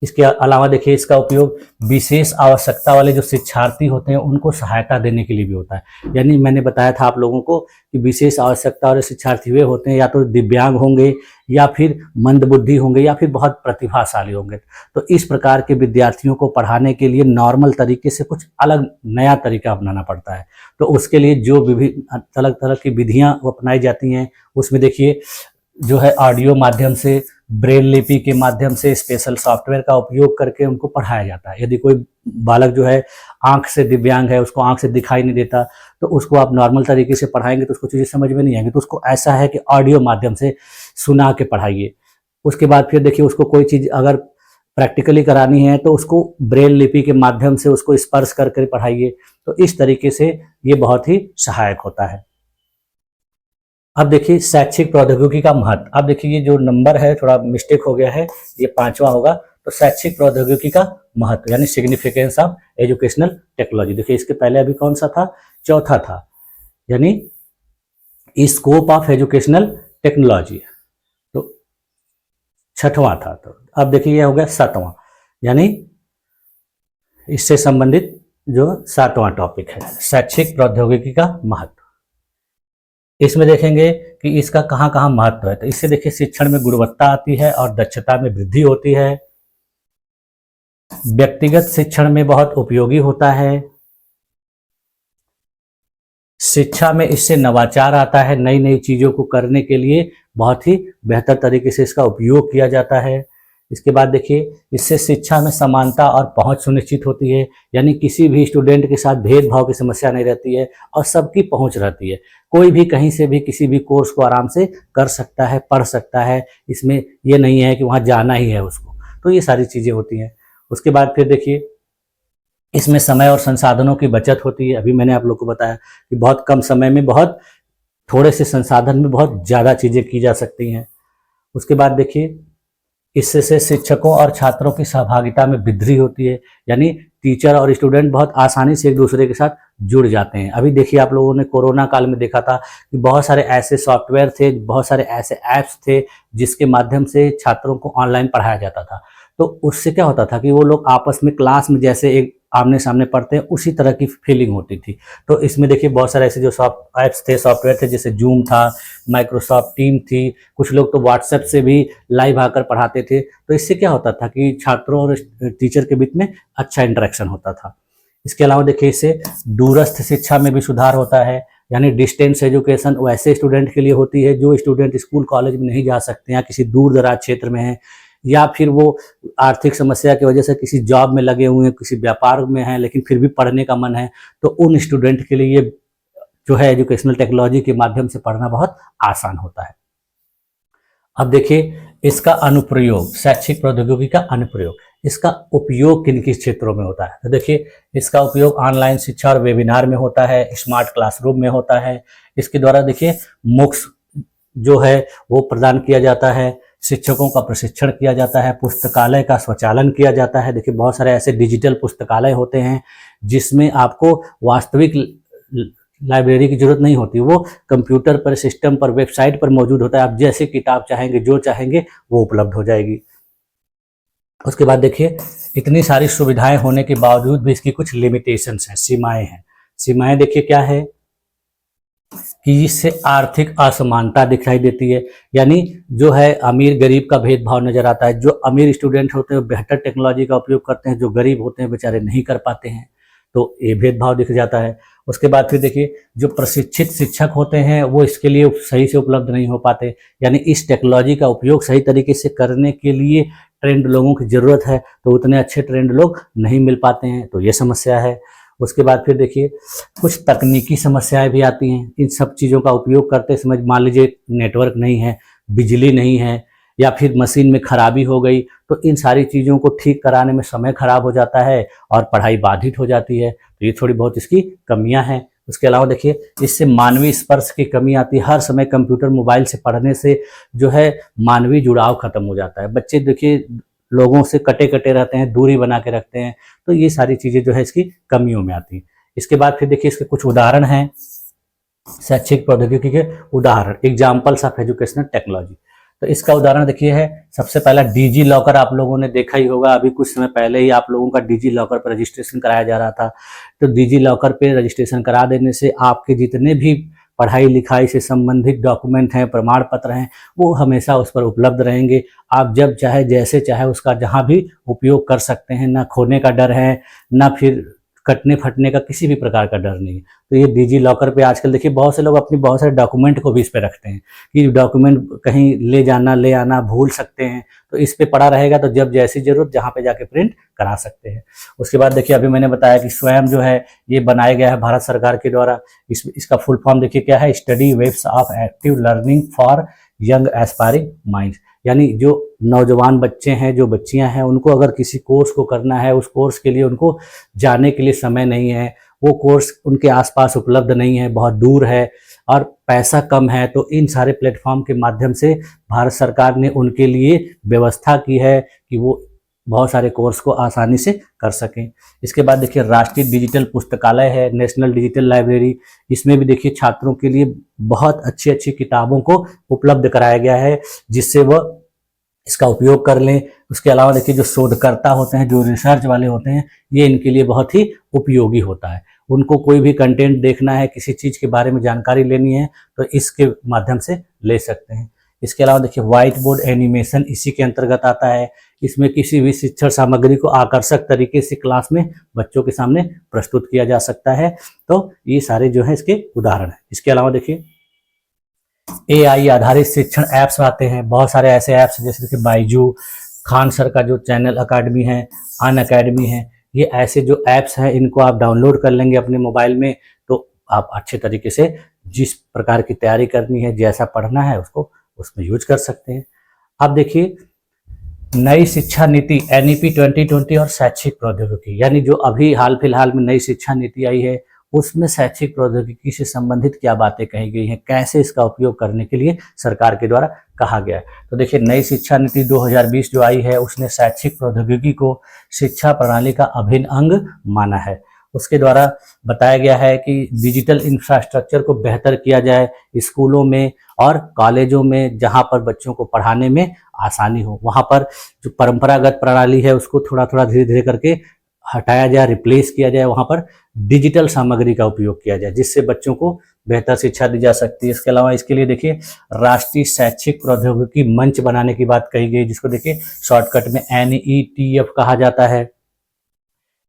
इसके अलावा देखिए इसका उपयोग विशेष आवश्यकता वाले जो शिक्षार्थी होते हैं उनको सहायता देने के लिए भी होता है। यानी मैंने बताया था आप लोगों को कि विशेष आवश्यकता वाले शिक्षार्थी वे होते हैं या तो दिव्यांग होंगे, या फिर मंदबुद्धि होंगे, या फिर बहुत प्रतिभाशाली होंगे। तो इस प्रकार के विद्यार्थियों को पढ़ाने के लिए नॉर्मल तरीके से कुछ अलग नया तरीका अपनाना पड़ता है। तो उसके लिए जो विभिन्न अलग तरह की विधियाँ अपनाई जाती हैं, उसमें देखिए जो है ऑडियो माध्यम से, ब्रेल लिपि के माध्यम से, स्पेशल सॉफ्टवेयर का उपयोग करके उनको पढ़ाया जाता है। यदि कोई बालक जो है आंख से दिव्यांग है, उसको आंख से दिखाई नहीं देता, तो उसको आप नॉर्मल तरीके से पढ़ाएंगे तो उसको चीज़ें समझ में नहीं आएंगी। तो उसको ऐसा है कि ऑडियो माध्यम से सुना के पढ़ाइए। उसके बाद फिर देखिए उसको कोई चीज़ अगर प्रैक्टिकली करानी है तो उसको ब्रेल लिपि के माध्यम से उसको स्पर्श करके पढ़ाइए। तो इस तरीके से ये बहुत ही सहायक होता है। अब देखिए शैक्षिक प्रौद्योगिकी का महत्व। अब देखिए ये जो नंबर है थोड़ा मिस्टेक हो गया है, ये 5वां होगा। तो शैक्षिक प्रौद्योगिकी का महत्व यानी सिग्निफिकेंस ऑफ एजुकेशनल टेक्नोलॉजी। देखिए इसके पहले अभी कौन सा था, चौथा था, यानी स्कोप ऑफ एजुकेशनल टेक्नोलॉजी, तो 6वां था। तो अब देखिए ये हो गया 7वां, यानी इससे संबंधित जो 7वां टॉपिक है, शैक्षिक प्रौद्योगिकी का महत्व। इसमें देखेंगे कि इसका कहाँ कहाँ महत्व है। तो इससे देखिए शिक्षण में गुणवत्ता आती है और दक्षता में वृद्धि होती है। व्यक्तिगत शिक्षण में बहुत उपयोगी होता है। शिक्षा में इससे नवाचार आता है, नई नई चीज़ों को करने के लिए बहुत ही बेहतर तरीके से इसका उपयोग किया जाता है। इसके बाद देखिए इससे शिक्षा में समानता और पहुंच सुनिश्चित होती है, यानी किसी भी स्टूडेंट के साथ भेदभाव की समस्या नहीं रहती है और सबकी पहुंच रहती है। कोई भी कहीं से भी किसी भी कोर्स को आराम से कर सकता है, पढ़ सकता है। इसमें ये नहीं है कि वहाँ जाना ही है उसको। तो ये सारी चीज़ें होती हैं। उसके बाद फिर देखिए इसमें समय और संसाधनों की बचत होती है। अभी मैंने आप लोग को बताया कि बहुत कम समय में बहुत थोड़े से संसाधन में बहुत ज़्यादा चीज़ें की जा सकती हैं। उसके बाद देखिए, इससे से शिक्षकों और छात्रों की सहभागिता में वृद्धि होती है, यानी टीचर और स्टूडेंट बहुत आसानी से एक दूसरे के साथ जुड़ जाते हैं। अभी देखिए, आप लोगों ने कोरोना काल में देखा था कि बहुत सारे ऐसे सॉफ्टवेयर थे, बहुत सारे ऐसे ऐप्स थे जिसके माध्यम से छात्रों को ऑनलाइन पढ़ाया जाता था। तो उससे क्या होता था कि वो लोग आपस में क्लास में जैसे एक आमने सामने पढ़ते हैं उसी तरह की फीलिंग होती थी। तो इसमें देखिए बहुत सारे ऐसे जो सॉफ्ट ऐप्स थे, सॉफ्टवेयर थे, जैसे जूम था, माइक्रोसॉफ्ट टीम थी, कुछ लोग तो व्हाट्सएप से भी लाइव आकर पढ़ाते थे। तो इससे क्या होता था कि छात्रों और टीचर के बीच में अच्छा इंटरेक्शन होता था। इसके अलावा देखिए, इससे दूरस्थ शिक्षा में भी सुधार होता है, यानी डिस्टेंस एजुकेशन वैसे स्टूडेंट के लिए होती है जो स्टूडेंट स्कूल कॉलेज में नहीं जा सकते हैं, किसी दूर दराज क्षेत्र में है, या फिर वो आर्थिक समस्या की वजह से किसी जॉब में लगे हुए हैं, किसी व्यापार में हैं, लेकिन फिर भी पढ़ने का मन है। तो उन स्टूडेंट के लिए ये जो है एजुकेशनल टेक्नोलॉजी के माध्यम से पढ़ना बहुत आसान होता है। अब देखिए, इसका अनुप्रयोग, शैक्षिक प्रौद्योगिकी का अनुप्रयोग, इसका उपयोग किन किस क्षेत्रों में होता है। तो देखिए, इसका उपयोग ऑनलाइन शिक्षा और वेबिनार में होता है, स्मार्ट क्लासरूम में होता है। इसके द्वारा देखिए MOOCs जो है वो प्रदान किया जाता है, शिक्षकों का प्रशिक्षण किया जाता है, पुस्तकालय का स्वचालन किया जाता है। देखिए बहुत सारे ऐसे डिजिटल पुस्तकालय होते हैं जिसमें आपको वास्तविक लाइब्रेरी की जरूरत नहीं होती, वो कंप्यूटर पर, सिस्टम पर, वेबसाइट पर मौजूद होता है। आप जैसे किताब चाहेंगे, जो चाहेंगे वो उपलब्ध हो जाएगी। उसके बाद देखिए, इतनी सारी सुविधाएं होने के बावजूद भी इसकी कुछ लिमिटेशंस हैं, सीमाएं हैं। सीमाएं देखिए क्या है कि इससे आर्थिक असमानता दिखाई देती है, यानी जो है अमीर गरीब का भेदभाव नजर आता है। जो अमीर स्टूडेंट होते हैं बेहतर टेक्नोलॉजी का उपयोग करते हैं, जो गरीब होते हैं बेचारे नहीं कर पाते हैं, तो ये भेदभाव दिख जाता है। उसके बाद फिर देखिए, जो प्रशिक्षित शिक्षक होते हैं वो इसके लिए सही से उपलब्ध नहीं हो पाते, यानी इस टेक्नोलॉजी का उपयोग सही तरीके से करने के लिए ट्रेंड लोगों की ज़रूरत है, तो उतने अच्छे ट्रेंड लोग नहीं मिल पाते हैं, तो ये समस्या है। उसके बाद फिर देखिए, कुछ तकनीकी समस्याएं भी आती हैं। इन सब चीज़ों का उपयोग करते समय मान लीजिए नेटवर्क नहीं है, बिजली नहीं है, या फिर मशीन में खराबी हो गई, तो इन सारी चीज़ों को ठीक कराने में समय खराब हो जाता है और पढ़ाई बाधित हो जाती है। तो ये थोड़ी बहुत इसकी कमियां हैं। उसके अलावा देखिए, इससे मानवीय स्पर्श की कमी आती है। हर समय कंप्यूटर मोबाइल से पढ़ने से जो है मानवीय जुड़ाव खत्म हो जाता है। बच्चे देखिए लोगों से कटे कटे रहते हैं, दूरी बना के रखते हैं, तो ये सारी चीज़ें जो है इसकी कमियों में आती हैं। इसके बाद फिर देखिए, इसके कुछ उदाहरण हैं शैक्षिक प्रौद्योगिकी के उदाहरण, एग्जाम्पल्स ऑफ एजुकेशनल टेक्नोलॉजी। तो इसका उदाहरण देखिए है, सबसे पहला डिजी लॉकर, आप लोगों ने देखा ही होगा, अभी कुछ समय पहले ही आप लोगों का डिजी लॉकर पर रजिस्ट्रेशन कराया जा रहा था। तो डिजी लॉकर पे रजिस्ट्रेशन करा देने से आपके जितने भी पढ़ाई लिखाई से संबंधित डॉक्यूमेंट हैं, प्रमाण पत्र हैं, वो हमेशा उस पर उपलब्ध रहेंगे। आप जब चाहे जैसे चाहे उसका जहाँ भी उपयोग कर सकते हैं, ना खोने का डर है, ना फिर कटने फटने का किसी भी प्रकार का डर नहीं है। तो ये डिजी लॉकर पे आजकल देखिए बहुत से लोग अपनी बहुत सारे डॉक्यूमेंट को भी इस पे रखते हैं कि डॉक्यूमेंट कहीं ले जाना ले आना भूल सकते हैं, तो इस पे पड़ा रहेगा, तो जब जैसी जरूरत जहाँ पे जाके प्रिंट करा सकते हैं। उसके बाद देखिए, अभी मैंने बताया कि स्वयं जो है ये बनाया गया है भारत सरकार के द्वारा। इसका फुल फॉर्म देखिए क्या है, study webs of active learning for young aspiring minds, यानी जो नौजवान बच्चे हैं, जो बच्चियां हैं, उनको अगर किसी कोर्स को करना है, उस कोर्स के लिए उनको जाने के लिए समय नहीं है, वो कोर्स उनके आसपास उपलब्ध नहीं है, बहुत दूर है और पैसा कम है, तो इन सारे प्लेटफॉर्म के माध्यम से भारत सरकार ने उनके लिए व्यवस्था की है कि वो बहुत सारे कोर्स को आसानी से कर सकें। इसके बाद देखिए, राष्ट्रीय डिजिटल पुस्तकालय है, नेशनल डिजिटल लाइब्रेरी, इसमें भी देखिए छात्रों के लिए बहुत अच्छी अच्छी किताबों को उपलब्ध कराया गया है जिससे वह इसका उपयोग कर लें। उसके अलावा देखिए, जो शोधकर्ता होते हैं, जो रिसर्च वाले होते हैं, ये इनके लिए बहुत ही उपयोगी होता है। उनको कोई भी कंटेंट देखना है, किसी चीज़ के बारे में जानकारी लेनी है, तो इसके माध्यम से ले सकते हैं। इसके अलावा देखिए, व्हाइट बोर्ड एनिमेशन इसी के अंतर्गत आता है। इसमें किसी भी शिक्षण सामग्री को आकर्षक तरीके से क्लास में बच्चों के सामने प्रस्तुत किया जा सकता है। तो ये सारे जो है इसके उदाहरण हैं। इसके अलावा देखिए, AI आधारित शिक्षण ऐप्स आते हैं, बहुत सारे ऐसे ऐप्स जैसे कि बाइजू, खान सर का जो चैनल अकाडमी है, अन अकेडमी है, ये ऐसे जो ऐप्स हैं इनको आप डाउनलोड कर लेंगे अपने मोबाइल में, तो आप अच्छे तरीके से जिस प्रकार की तैयारी करनी है, जैसा पढ़ना है, उसको उसमें यूज कर सकते हैं। अब देखिए, नई शिक्षा नीति NEP 2020 और शैक्षिक प्रौद्योगिकी, यानी जो अभी हाल फिलहाल में नई शिक्षा नीति आई है उसमें शैक्षिक प्रौद्योगिकी से संबंधित क्या बातें कही गई हैं, कैसे इसका उपयोग करने के लिए सरकार के द्वारा कहा गया है। तो देखिए, नई शिक्षा नीति 2020 जो आई है उसने शैक्षिक प्रौद्योगिकी को शिक्षा प्रणाली का अभिन्न अंग माना है। उसके द्वारा बताया गया है कि डिजिटल इंफ्रास्ट्रक्चर को बेहतर किया जाए स्कूलों में और कॉलेजों में, जहां पर बच्चों को पढ़ाने में आसानी हो। वहां पर जो परंपरागत प्रणाली है उसको थोड़ा थोड़ा धीरे धीरे करके हटाया जाए, रिप्लेस किया जाए, वहां पर डिजिटल सामग्री का उपयोग किया जाए जिससे बच्चों को बेहतर शिक्षा दी जा सकती है। इसके अलावा इसके लिए देखिए राष्ट्रीय शैक्षिक प्रौद्योगिकी मंच बनाने की बात कही गई, जिसको देखिए शॉर्टकट में NETF कहा जाता है।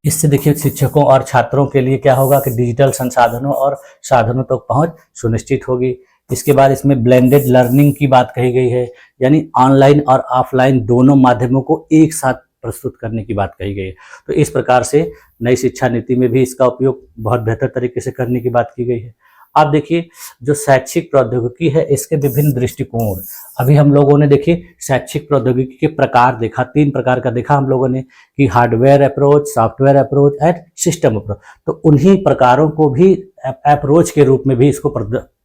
इससे देखिए शिक्षकों और छात्रों के लिए क्या होगा कि डिजिटल संसाधनों और साधनों तक तो पहुंच सुनिश्चित होगी। इसके बाद इसमें ब्लेंडेड लर्निंग की बात कही गई है, यानी ऑनलाइन और ऑफलाइन दोनों माध्यमों को एक साथ प्रस्तुत करने की बात कही गई है। तो इस प्रकार से नई शिक्षा नीति में भी इसका उपयोग बहुत बेहतर तरीके से करने की बात की गई है। आप देखिए, जो शैक्षिक प्रौद्योगिकी है इसके विभिन्न दृष्टिकोण, अभी हम लोगों ने देखिए शैक्षिक प्रौद्योगिकी के प्रकार देखा, 3 प्रकार का देखा हम लोगों ने कि hardware approach, software approach and system approach. तो उन्हीं प्रकारों को भी अप्रोच के रूप में भी इसको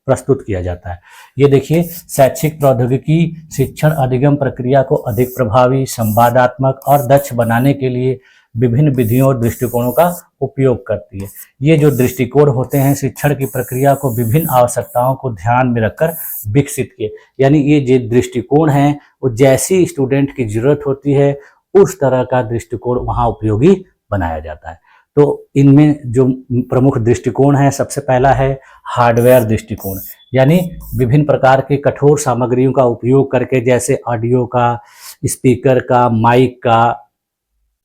प्रस्तुत किया जाता है। ये देखिए, शैक्षिक प्रौद्योगिकी शिक्षण अधिगम प्रक्रिया को अधिक प्रभावी, संवादात्मक और दक्ष बनाने के लिए विभिन्न विधियों और दृष्टिकोणों का उपयोग करती है। ये जो दृष्टिकोण होते हैं शिक्षण की प्रक्रिया को विभिन्न आवश्यकताओं को ध्यान में रखकर विकसित किए, यानी ये जो दृष्टिकोण हैं वो जैसी स्टूडेंट की जरूरत होती है उस तरह का दृष्टिकोण वहाँ उपयोगी बनाया जाता है। तो इनमें जो प्रमुख दृष्टिकोण है, सबसे पहला है हार्डवेयर दृष्टिकोण, यानी विभिन्न प्रकार के कठोर सामग्रियों का उपयोग करके, जैसे ऑडियो का, स्पीकर का, माइक का,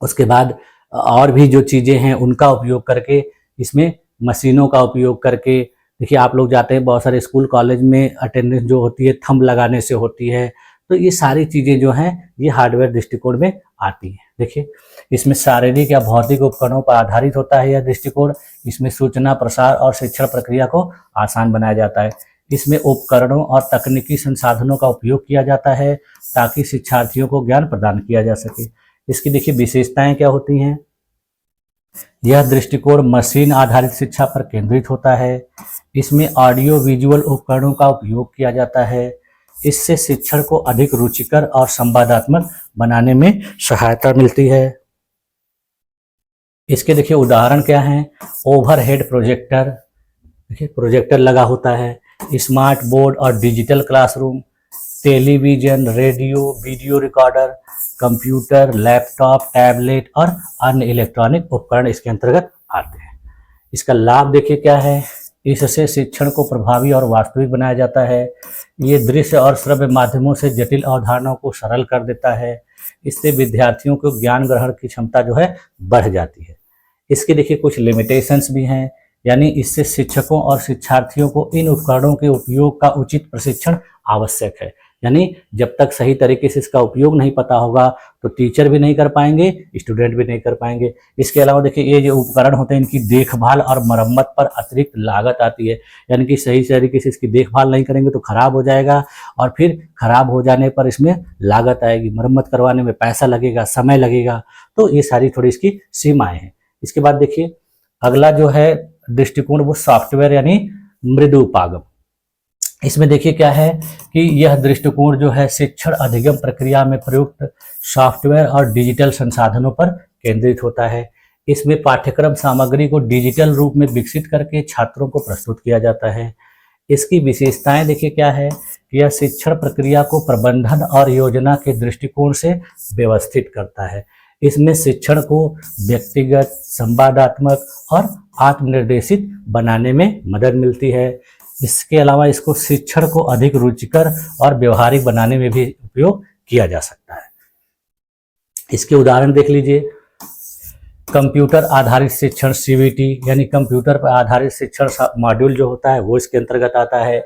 उसके बाद और भी जो चीज़ें हैं उनका उपयोग करके, इसमें मशीनों का उपयोग करके। देखिए, आप लोग जाते हैं बहुत सारे स्कूल कॉलेज में, अटेंडेंस जो होती है थंब लगाने से होती है। तो ये सारी चीज़ें जो हैं ये हार्डवेयर दृष्टिकोण में आती हैं। देखिए, इसमें शारीरिक या भौतिक उपकरणों पर आधारित होता है यह दृष्टिकोण। इसमें सूचना प्रसार और शिक्षण प्रक्रिया को आसान बनाया जाता है। इसमें उपकरणों और तकनीकी संसाधनों का उपयोग किया जाता है ताकि शिक्षार्थियों को ज्ञान प्रदान किया जा सके। इसकी देखिए विशेषताएं क्या होती हैं। यह दृष्टिकोण मशीन आधारित शिक्षा पर केंद्रित होता है। इसमें ऑडियो विजुअल उपकरणों का उपयोग किया जाता है। इससे शिक्षण को अधिक रुचिकर और संवादात्मक बनाने में सहायता मिलती है। इसके देखिए उदाहरण क्या हैं। ओवरहेड प्रोजेक्टर, देखिए प्रोजेक्टर लगा होता है। स्मार्ट बोर्ड और digital classroom, television, radio, video recorder, computer, laptop, tablet और अन्य इलेक्ट्रॉनिक उपकरण इसके अंतर्गत आते हैं। इसका लाभ देखिए क्या है। इससे शिक्षण को प्रभावी और वास्तविक बनाया जाता है। ये दृश्य और श्रव्य माध्यमों से जटिल अवधारणाओं को सरल कर देता है। इससे विद्यार्थियों को ज्ञान ग्रहण की क्षमता जो है बढ़ जाती है। इसके देखिए कुछ लिमिटेशंस भी हैं, यानी इससे शिक्षकों और शिक्षार्थियों को इन उपकरणों के उपयोग का उचित प्रशिक्षण आवश्यक है। यानी जब तक सही तरीके से इसका उपयोग नहीं पता होगा तो टीचर भी नहीं कर पाएंगे, स्टूडेंट भी नहीं कर पाएंगे। इसके अलावा देखिए ये जो उपकरण होते हैं इनकी देखभाल और मरम्मत पर अतिरिक्त लागत आती है, यानी कि सही तरीके से इसकी देखभाल नहीं करेंगे तो खराब हो जाएगा और फिर खराब हो जाने पर इसमें लागत आएगी, मरम्मत करवाने में पैसा लगेगा, समय लगेगा। तो ये सारी थोड़ी इसकी सीमाएं हैं। इसके बाद देखिए अगला जो है दृष्टिकोण वो सॉफ्टवेयर यानी मृदुपागम। इसमें देखिए क्या है कि यह दृष्टिकोण जो है शिक्षण अधिगम प्रक्रिया में प्रयुक्त सॉफ्टवेयर और डिजिटल संसाधनों पर केंद्रित होता है। इसमें पाठ्यक्रम सामग्री को डिजिटल रूप में विकसित करके छात्रों को प्रस्तुत किया जाता है। इसकी विशेषताएं देखिए क्या है कि यह शिक्षण प्रक्रिया को प्रबंधन और योजना के दृष्टिकोण से व्यवस्थित करता है। इसमें शिक्षण को व्यक्तिगत, संवादात्मक और आत्मनिर्देशित बनाने में मदद मिलती है। इसके अलावा इसको शिक्षण को अधिक रुचिकर और व्यवहारिक बनाने में भी उपयोग किया जा सकता है। इसके उदाहरण देख लीजिए। कंप्यूटर आधारित शिक्षण CBT यानी कंप्यूटर पर आधारित शिक्षण मॉड्यूल जो होता है वो इसके अंतर्गत आता है।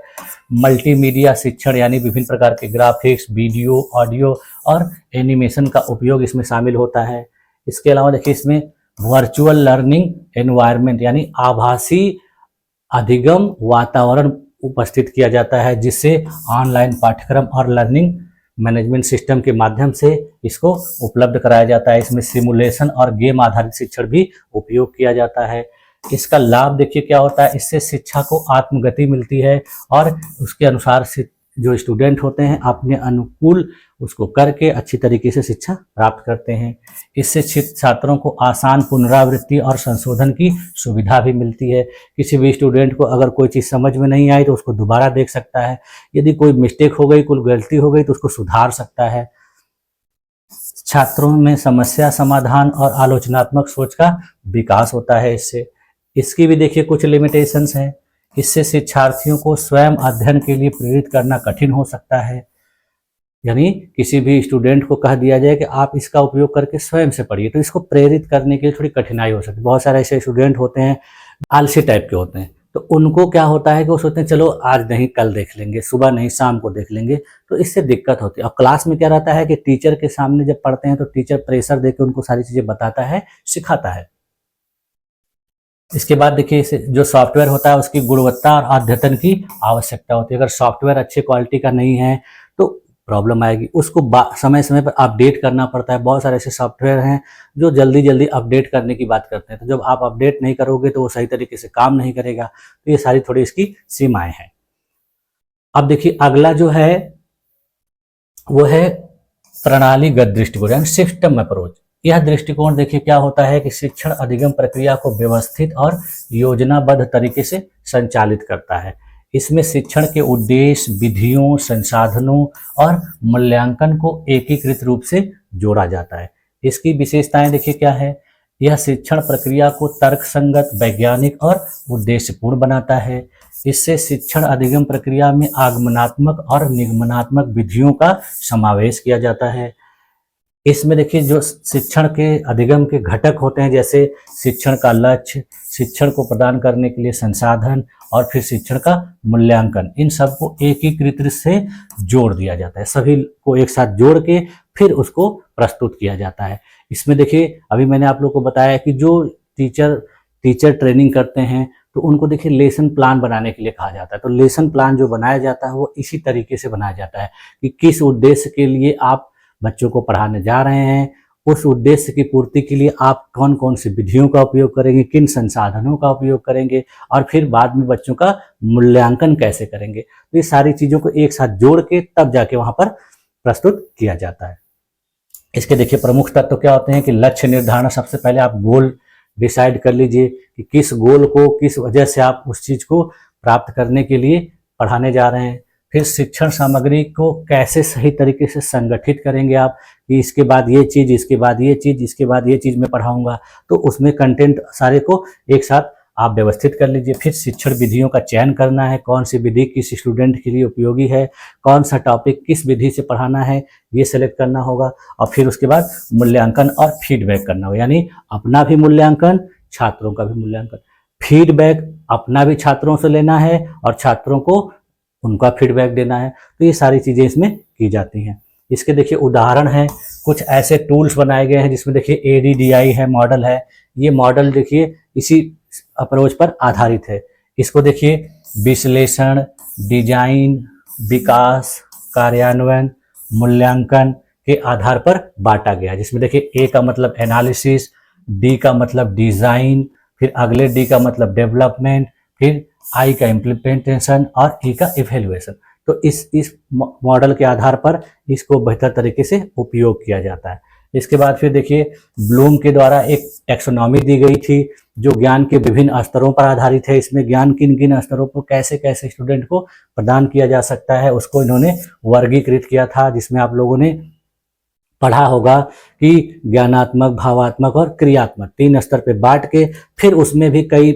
मल्टीमीडिया शिक्षण यानी विभिन्न प्रकार के ग्राफिक्स, वीडियो, ऑडियो और एनिमेशन का उपयोग इसमें शामिल होता है। इसके अलावा देखिए इसमें वर्चुअल लर्निंग एनवायरनमेंट यानी आभासी अधिगम वातावरण उपस्थित किया जाता है, जिससे ऑनलाइन पाठ्यक्रम और लर्निंग मैनेजमेंट सिस्टम के माध्यम से इसको उपलब्ध कराया जाता है। इसमें सिमुलेशन और गेम आधारित शिक्षण भी उपयोग किया जाता है। इसका लाभ देखिए क्या होता है, इससे शिक्षा को आत्मगति मिलती है और उसके अनुसार जो स्टूडेंट होते हैं अपने अनुकूल उसको करके अच्छी तरीके से शिक्षा प्राप्त करते हैं। इससे छात्रों को आसान पुनरावृत्ति और संशोधन की सुविधा भी मिलती है। किसी भी स्टूडेंट को अगर कोई चीज़ समझ में नहीं आई तो उसको दोबारा देख सकता है, यदि कोई मिस्टेक हो गई, कोई गलती हो गई तो उसको सुधार सकता है। छात्रों में समस्या समाधान और आलोचनात्मक सोच का विकास होता है इसकी भी देखिए कुछ लिमिटेशंस हैं। इससे शिक्षार्थियों को स्वयं अध्ययन के लिए प्रेरित करना कठिन हो सकता है। यानी किसी भी स्टूडेंट को कह दिया जाए कि आप इसका उपयोग करके स्वयं से पढ़िए, तो इसको प्रेरित करने के लिए थोड़ी कठिनाई हो सकती है। बहुत सारे ऐसे स्टूडेंट होते हैं आलसी टाइप के होते हैं, तो उनको क्या होता है कि वो सोचते हैं चलो आज नहीं कल देख लेंगे, सुबह नहीं शाम को देख लेंगे, तो इससे दिक्कत होती है। और क्लास में क्या रहता है कि टीचर के सामने जब पढ़ते हैं तो टीचर प्रेशर देकर उनको सारी चीज़ें बताता है, सिखाता है। इसके बाद देखिए जो सॉफ्टवेयर होता है उसकी गुणवत्ता और अद्यतन की आवश्यकता होती है। अगर सॉफ्टवेयर अच्छे क्वालिटी का नहीं है तो प्रॉब्लम आएगी। उसको समय समय पर अपडेट करना पड़ता है। बहुत सारे ऐसे सॉफ्टवेयर हैं जो जल्दी जल्दी अपडेट करने की बात करते हैं, तो जब आप अपडेट नहीं करोगे तो वो सही तरीके से काम नहीं करेगा। तो ये सारी थोड़ी इसकी सीमाएं हैं। अब देखिए अगला जो है वो है प्रणालीगत दृष्टिकोण यानी सिस्टम अप्रोच। यह दृष्टिकोण देखिए क्या होता है कि शिक्षण अधिगम प्रक्रिया को व्यवस्थित और योजनाबद्ध तरीके से संचालित करता है। इसमें शिक्षण के उद्देश्य, विधियों, संसाधनों और मूल्यांकन को एकीकृत रूप से जोड़ा जाता है। इसकी विशेषताएं देखिए क्या है। यह शिक्षण प्रक्रिया को तर्कसंगत, वैज्ञानिक और उद्देश्यपूर्ण बनाता है। इससे शिक्षण अधिगम प्रक्रिया में आगमनात्मक और निगमनात्मक विधियों का समावेश किया जाता है। इसमें देखिए जो शिक्षण के अधिगम के घटक होते हैं, जैसे शिक्षण का लक्ष्य, शिक्षण को प्रदान करने के लिए संसाधन और फिर शिक्षण का मूल्यांकन, इन सबको एकीकृत से जोड़ दिया जाता है। सभी को एक साथ जोड़ के फिर उसको प्रस्तुत किया जाता है। इसमें देखिए अभी मैंने आप लोग को बताया कि जो टीचर ट्रेनिंग करते हैं तो उनको देखिए लेसन प्लान बनाने के लिए कहा जाता है। तो लेसन प्लान जो बनाया जाता है वो इसी तरीके से बनाया जाता है कि किस उद्देश्य के लिए आप बच्चों को पढ़ाने जा रहे हैं, उस उद्देश्य की पूर्ति के लिए आप कौन कौन सी विधियों का उपयोग करेंगे, किन संसाधनों का उपयोग करेंगे और फिर बाद में बच्चों का मूल्यांकन कैसे करेंगे। तो ये सारी चीज़ों को एक साथ जोड़ के तब जाके वहाँ पर प्रस्तुत किया जाता है। इसके देखिए प्रमुख तत्व क्या होते हैं कि लक्ष्य निर्धारण। सबसे पहले आप गोल डिसाइड कर लीजिए कि किस गोल को, किस वजह से आप उस चीज़ को प्राप्त करने के लिए पढ़ाने जा रहे हैं। फिर शिक्षण सामग्री को कैसे सही तरीके से संगठित करेंगे आप, कि इसके बाद ये चीज़, इसके बाद ये चीज़, इसके बाद ये चीज़ मैं पढ़ाऊंगा। तो उसमें कंटेंट सारे को एक साथ आप व्यवस्थित कर लीजिए। फिर शिक्षण विधियों का चयन करना है, कौन सी विधि किस स्टूडेंट के लिए उपयोगी है, कौन सा टॉपिक किस विधि से पढ़ाना है, ये सेलेक्ट करना होगा। और फिर उसके बाद मूल्यांकन और फीडबैक करना होगा, यानी अपना भी मूल्यांकन, छात्रों का भी मूल्यांकन। फीडबैक अपना भी छात्रों से लेना है और छात्रों को उनका फीडबैक देना है। तो ये सारी चीज़ें इसमें की जाती हैं। इसके देखिए उदाहरण है, कुछ ऐसे टूल्स बनाए गए हैं जिसमें देखिए ADDI है, मॉडल है। ये मॉडल देखिए इसी अप्रोच पर आधारित है। इसको देखिए विश्लेषण, डिजाइन, विकास, कार्यान्वयन, मूल्यांकन के आधार पर बांटा गया, जिसमें देखिए A का मतलब एनालिसिस, D का मतलब डिजाइन, फिर अगले D का मतलब डेवलपमेंट, फिर I का इम्प्लीमेंटेशन और E का इवेल्युएशन। तो इस मॉडल के आधार पर इसको बेहतर तरीके से उपयोग किया जाता है। इसके बाद फिर देखिए ब्लूम के द्वारा एक टैक्सोनॉमी दी गई थी जो ज्ञान के विभिन्न स्तरों पर आधारित है। इसमें ज्ञान किन किन स्तरों पर कैसे कैसे स्टूडेंट को प्रदान किया जा सकता है उसको इन्होंने वर्गीकृत किया था, जिसमें आप लोगों ने पढ़ा होगा कि ज्ञानात्मक, भावात्मक और क्रियात्मक 3 स्तर पे बांट के फिर उसमें भी कई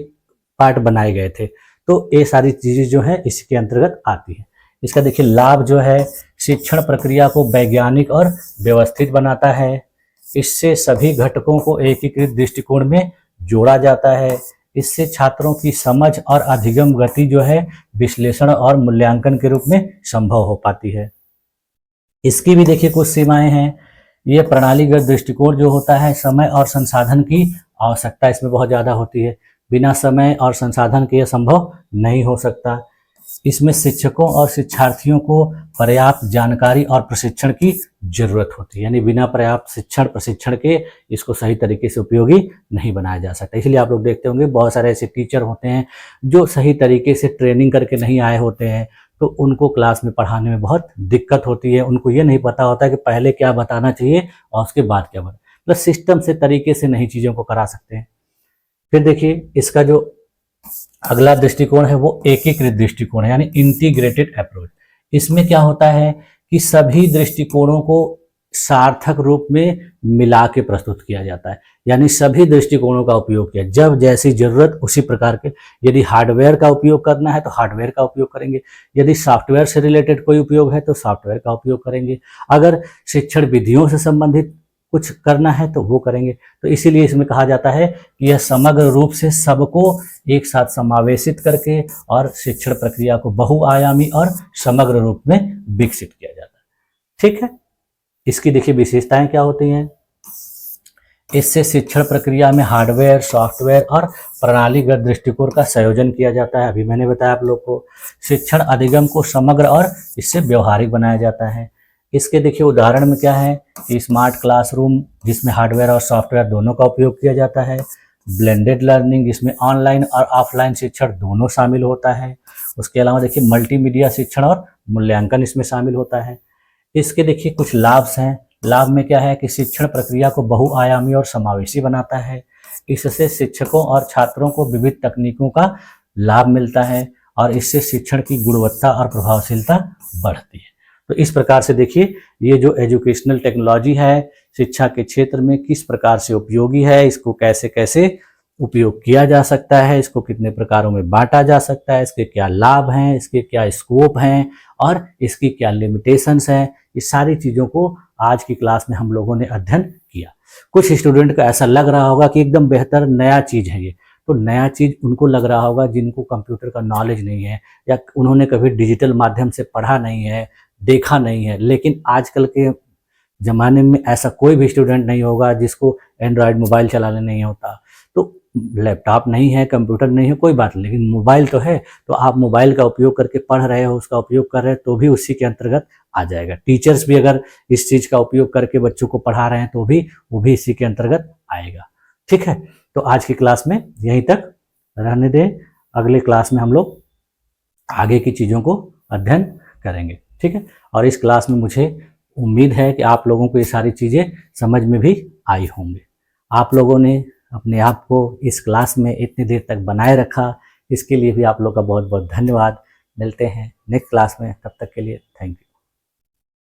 पार्ट बनाए गए थे। तो ये सारी चीज़ें जो है इसके अंतर्गत आती है। इसका देखिए लाभ जो है, शिक्षण प्रक्रिया को वैज्ञानिक और व्यवस्थित बनाता है। इससे सभी घटकों को एकीकृत दृष्टिकोण में जोड़ा जाता है। इससे छात्रों की समझ और अधिगम गति जो है विश्लेषण और मूल्यांकन के रूप में संभव हो पाती है। इसकी भी देखिए कुछ सीमाएं हैं। ये प्रणालीगत दृष्टिकोण जो होता है, समय और संसाधन की आवश्यकता इसमें बहुत ज़्यादा होती है। बिना समय और संसाधन के यह संभव नहीं हो सकता। इसमें शिक्षकों और शिक्षार्थियों को पर्याप्त जानकारी और प्रशिक्षण की जरूरत होती है, यानी बिना पर्याप्त शिक्षण प्रशिक्षण के इसको सही तरीके से उपयोगी नहीं बनाया जा सकता। इसलिए आप लोग देखते होंगे बहुत सारे ऐसे टीचर होते हैं जो सही तरीके से ट्रेनिंग करके नहीं आए होते हैं, तो उनको क्लास में पढ़ाने में बहुत दिक्कत होती है। उनको ये नहीं पता होता कि पहले क्या बताना चाहिए और उसके बाद क्या बताना, मतलब सिस्टम से तरीके से नहीं चीज़ों को करा सकते हैं। फिर देखिए इसका जो अगला दृष्टिकोण है वो एकीकृत दृष्टिकोण है, यानी इंटीग्रेटेड अप्रोच। इसमें क्या होता है कि सभी दृष्टिकोणों को सार्थक रूप में मिला के प्रस्तुत किया जाता है, यानी सभी दृष्टिकोणों का उपयोग किया, जब जैसी जरूरत उसी प्रकार के। यदि हार्डवेयर का उपयोग करना है तो हार्डवेयर का उपयोग करेंगे, यदि सॉफ्टवेयर से रिलेटेड कोई उपयोग है तो सॉफ्टवेयर का उपयोग करेंगे, अगर शिक्षण विधियों से संबंधित कुछ करना है तो वो करेंगे। तो इसीलिए इसमें कहा जाता है कि यह समग्र रूप से सबको एक साथ समावेशित करके और शिक्षण प्रक्रिया को बहुआयामी और समग्र रूप में विकसित किया जाता है। ठीक है, इसकी देखिए विशेषताएं क्या होती हैं। इससे शिक्षण प्रक्रिया में हार्डवेयर, सॉफ्टवेयर और प्रणालीगत दृष्टिकोण का संयोजन किया जाता है। अभी मैंने बताया आप लोग को। शिक्षण अधिगम को समग्र और इससे व्यवहारिक बनाया जाता है। इसके देखिए उदाहरण में क्या है कि स्मार्ट क्लासरूम, जिसमें हार्डवेयर और सॉफ्टवेयर दोनों का उपयोग किया जाता है। ब्लेंडेड लर्निंग, जिसमें ऑनलाइन और ऑफलाइन शिक्षण दोनों शामिल होता है। उसके अलावा देखिए मल्टीमीडिया शिक्षण और मूल्यांकन इसमें शामिल होता है। इसके देखिए कुछ लाभ हैं। लाभ में क्या है कि शिक्षण प्रक्रिया को बहुआयामी और समावेशी बनाता है। इससे शिक्षकों और छात्रों को विविध तकनीकों का लाभ मिलता है और इससे शिक्षण की गुणवत्ता और प्रभावशीलता बढ़ती है। तो इस प्रकार से देखिए ये जो एजुकेशनल टेक्नोलॉजी है शिक्षा के क्षेत्र में किस प्रकार से उपयोगी है, इसको कैसे कैसे उपयोग किया जा सकता है, इसको कितने प्रकारों में बांटा जा सकता है, इसके क्या लाभ हैं, इसके क्या स्कोप हैं और इसकी क्या लिमिटेशंस हैं, इस सारी चीज़ों को आज की क्लास में हम लोगों ने अध्ययन किया। कुछ स्टूडेंट को ऐसा लग रहा होगा कि एकदम बेहतर नया चीज़ है ये, तो नया चीज़ उनको लग रहा होगा जिनको कंप्यूटर का नॉलेज नहीं है या उन्होंने कभी डिजिटल माध्यम से पढ़ा नहीं है, देखा नहीं है। लेकिन आजकल के ज़माने में ऐसा कोई भी स्टूडेंट नहीं होगा जिसको एंड्रॉयड मोबाइल चलाने नहीं होता। तो लैपटॉप नहीं है, कंप्यूटर नहीं है, कोई बात नहीं, लेकिन मोबाइल तो है। तो आप मोबाइल का उपयोग करके पढ़ रहे हो, उसका उपयोग कर रहे हैं तो भी उसी के अंतर्गत आ जाएगा। टीचर्स भी अगर इस चीज़ का उपयोग करके बच्चों को पढ़ा रहे हैं तो भी वो भी इसी के अंतर्गत आएगा। ठीक है, तो आज की क्लास में यहीं तक रहने दें। अगले क्लास में हम लोग आगे की चीज़ों को अध्ययन करेंगे। ठीक है, और इस क्लास में मुझे उम्मीद है कि आप लोगों को ये सारी चीज़ें समझ में भी आई होंगी। आप लोगों ने अपने आप को इस क्लास में इतनी देर तक बनाए रखा, इसके लिए भी आप लोग का बहुत बहुत धन्यवाद। मिलते हैं नेक्स्ट क्लास में, तब तक के लिए थैंक यू।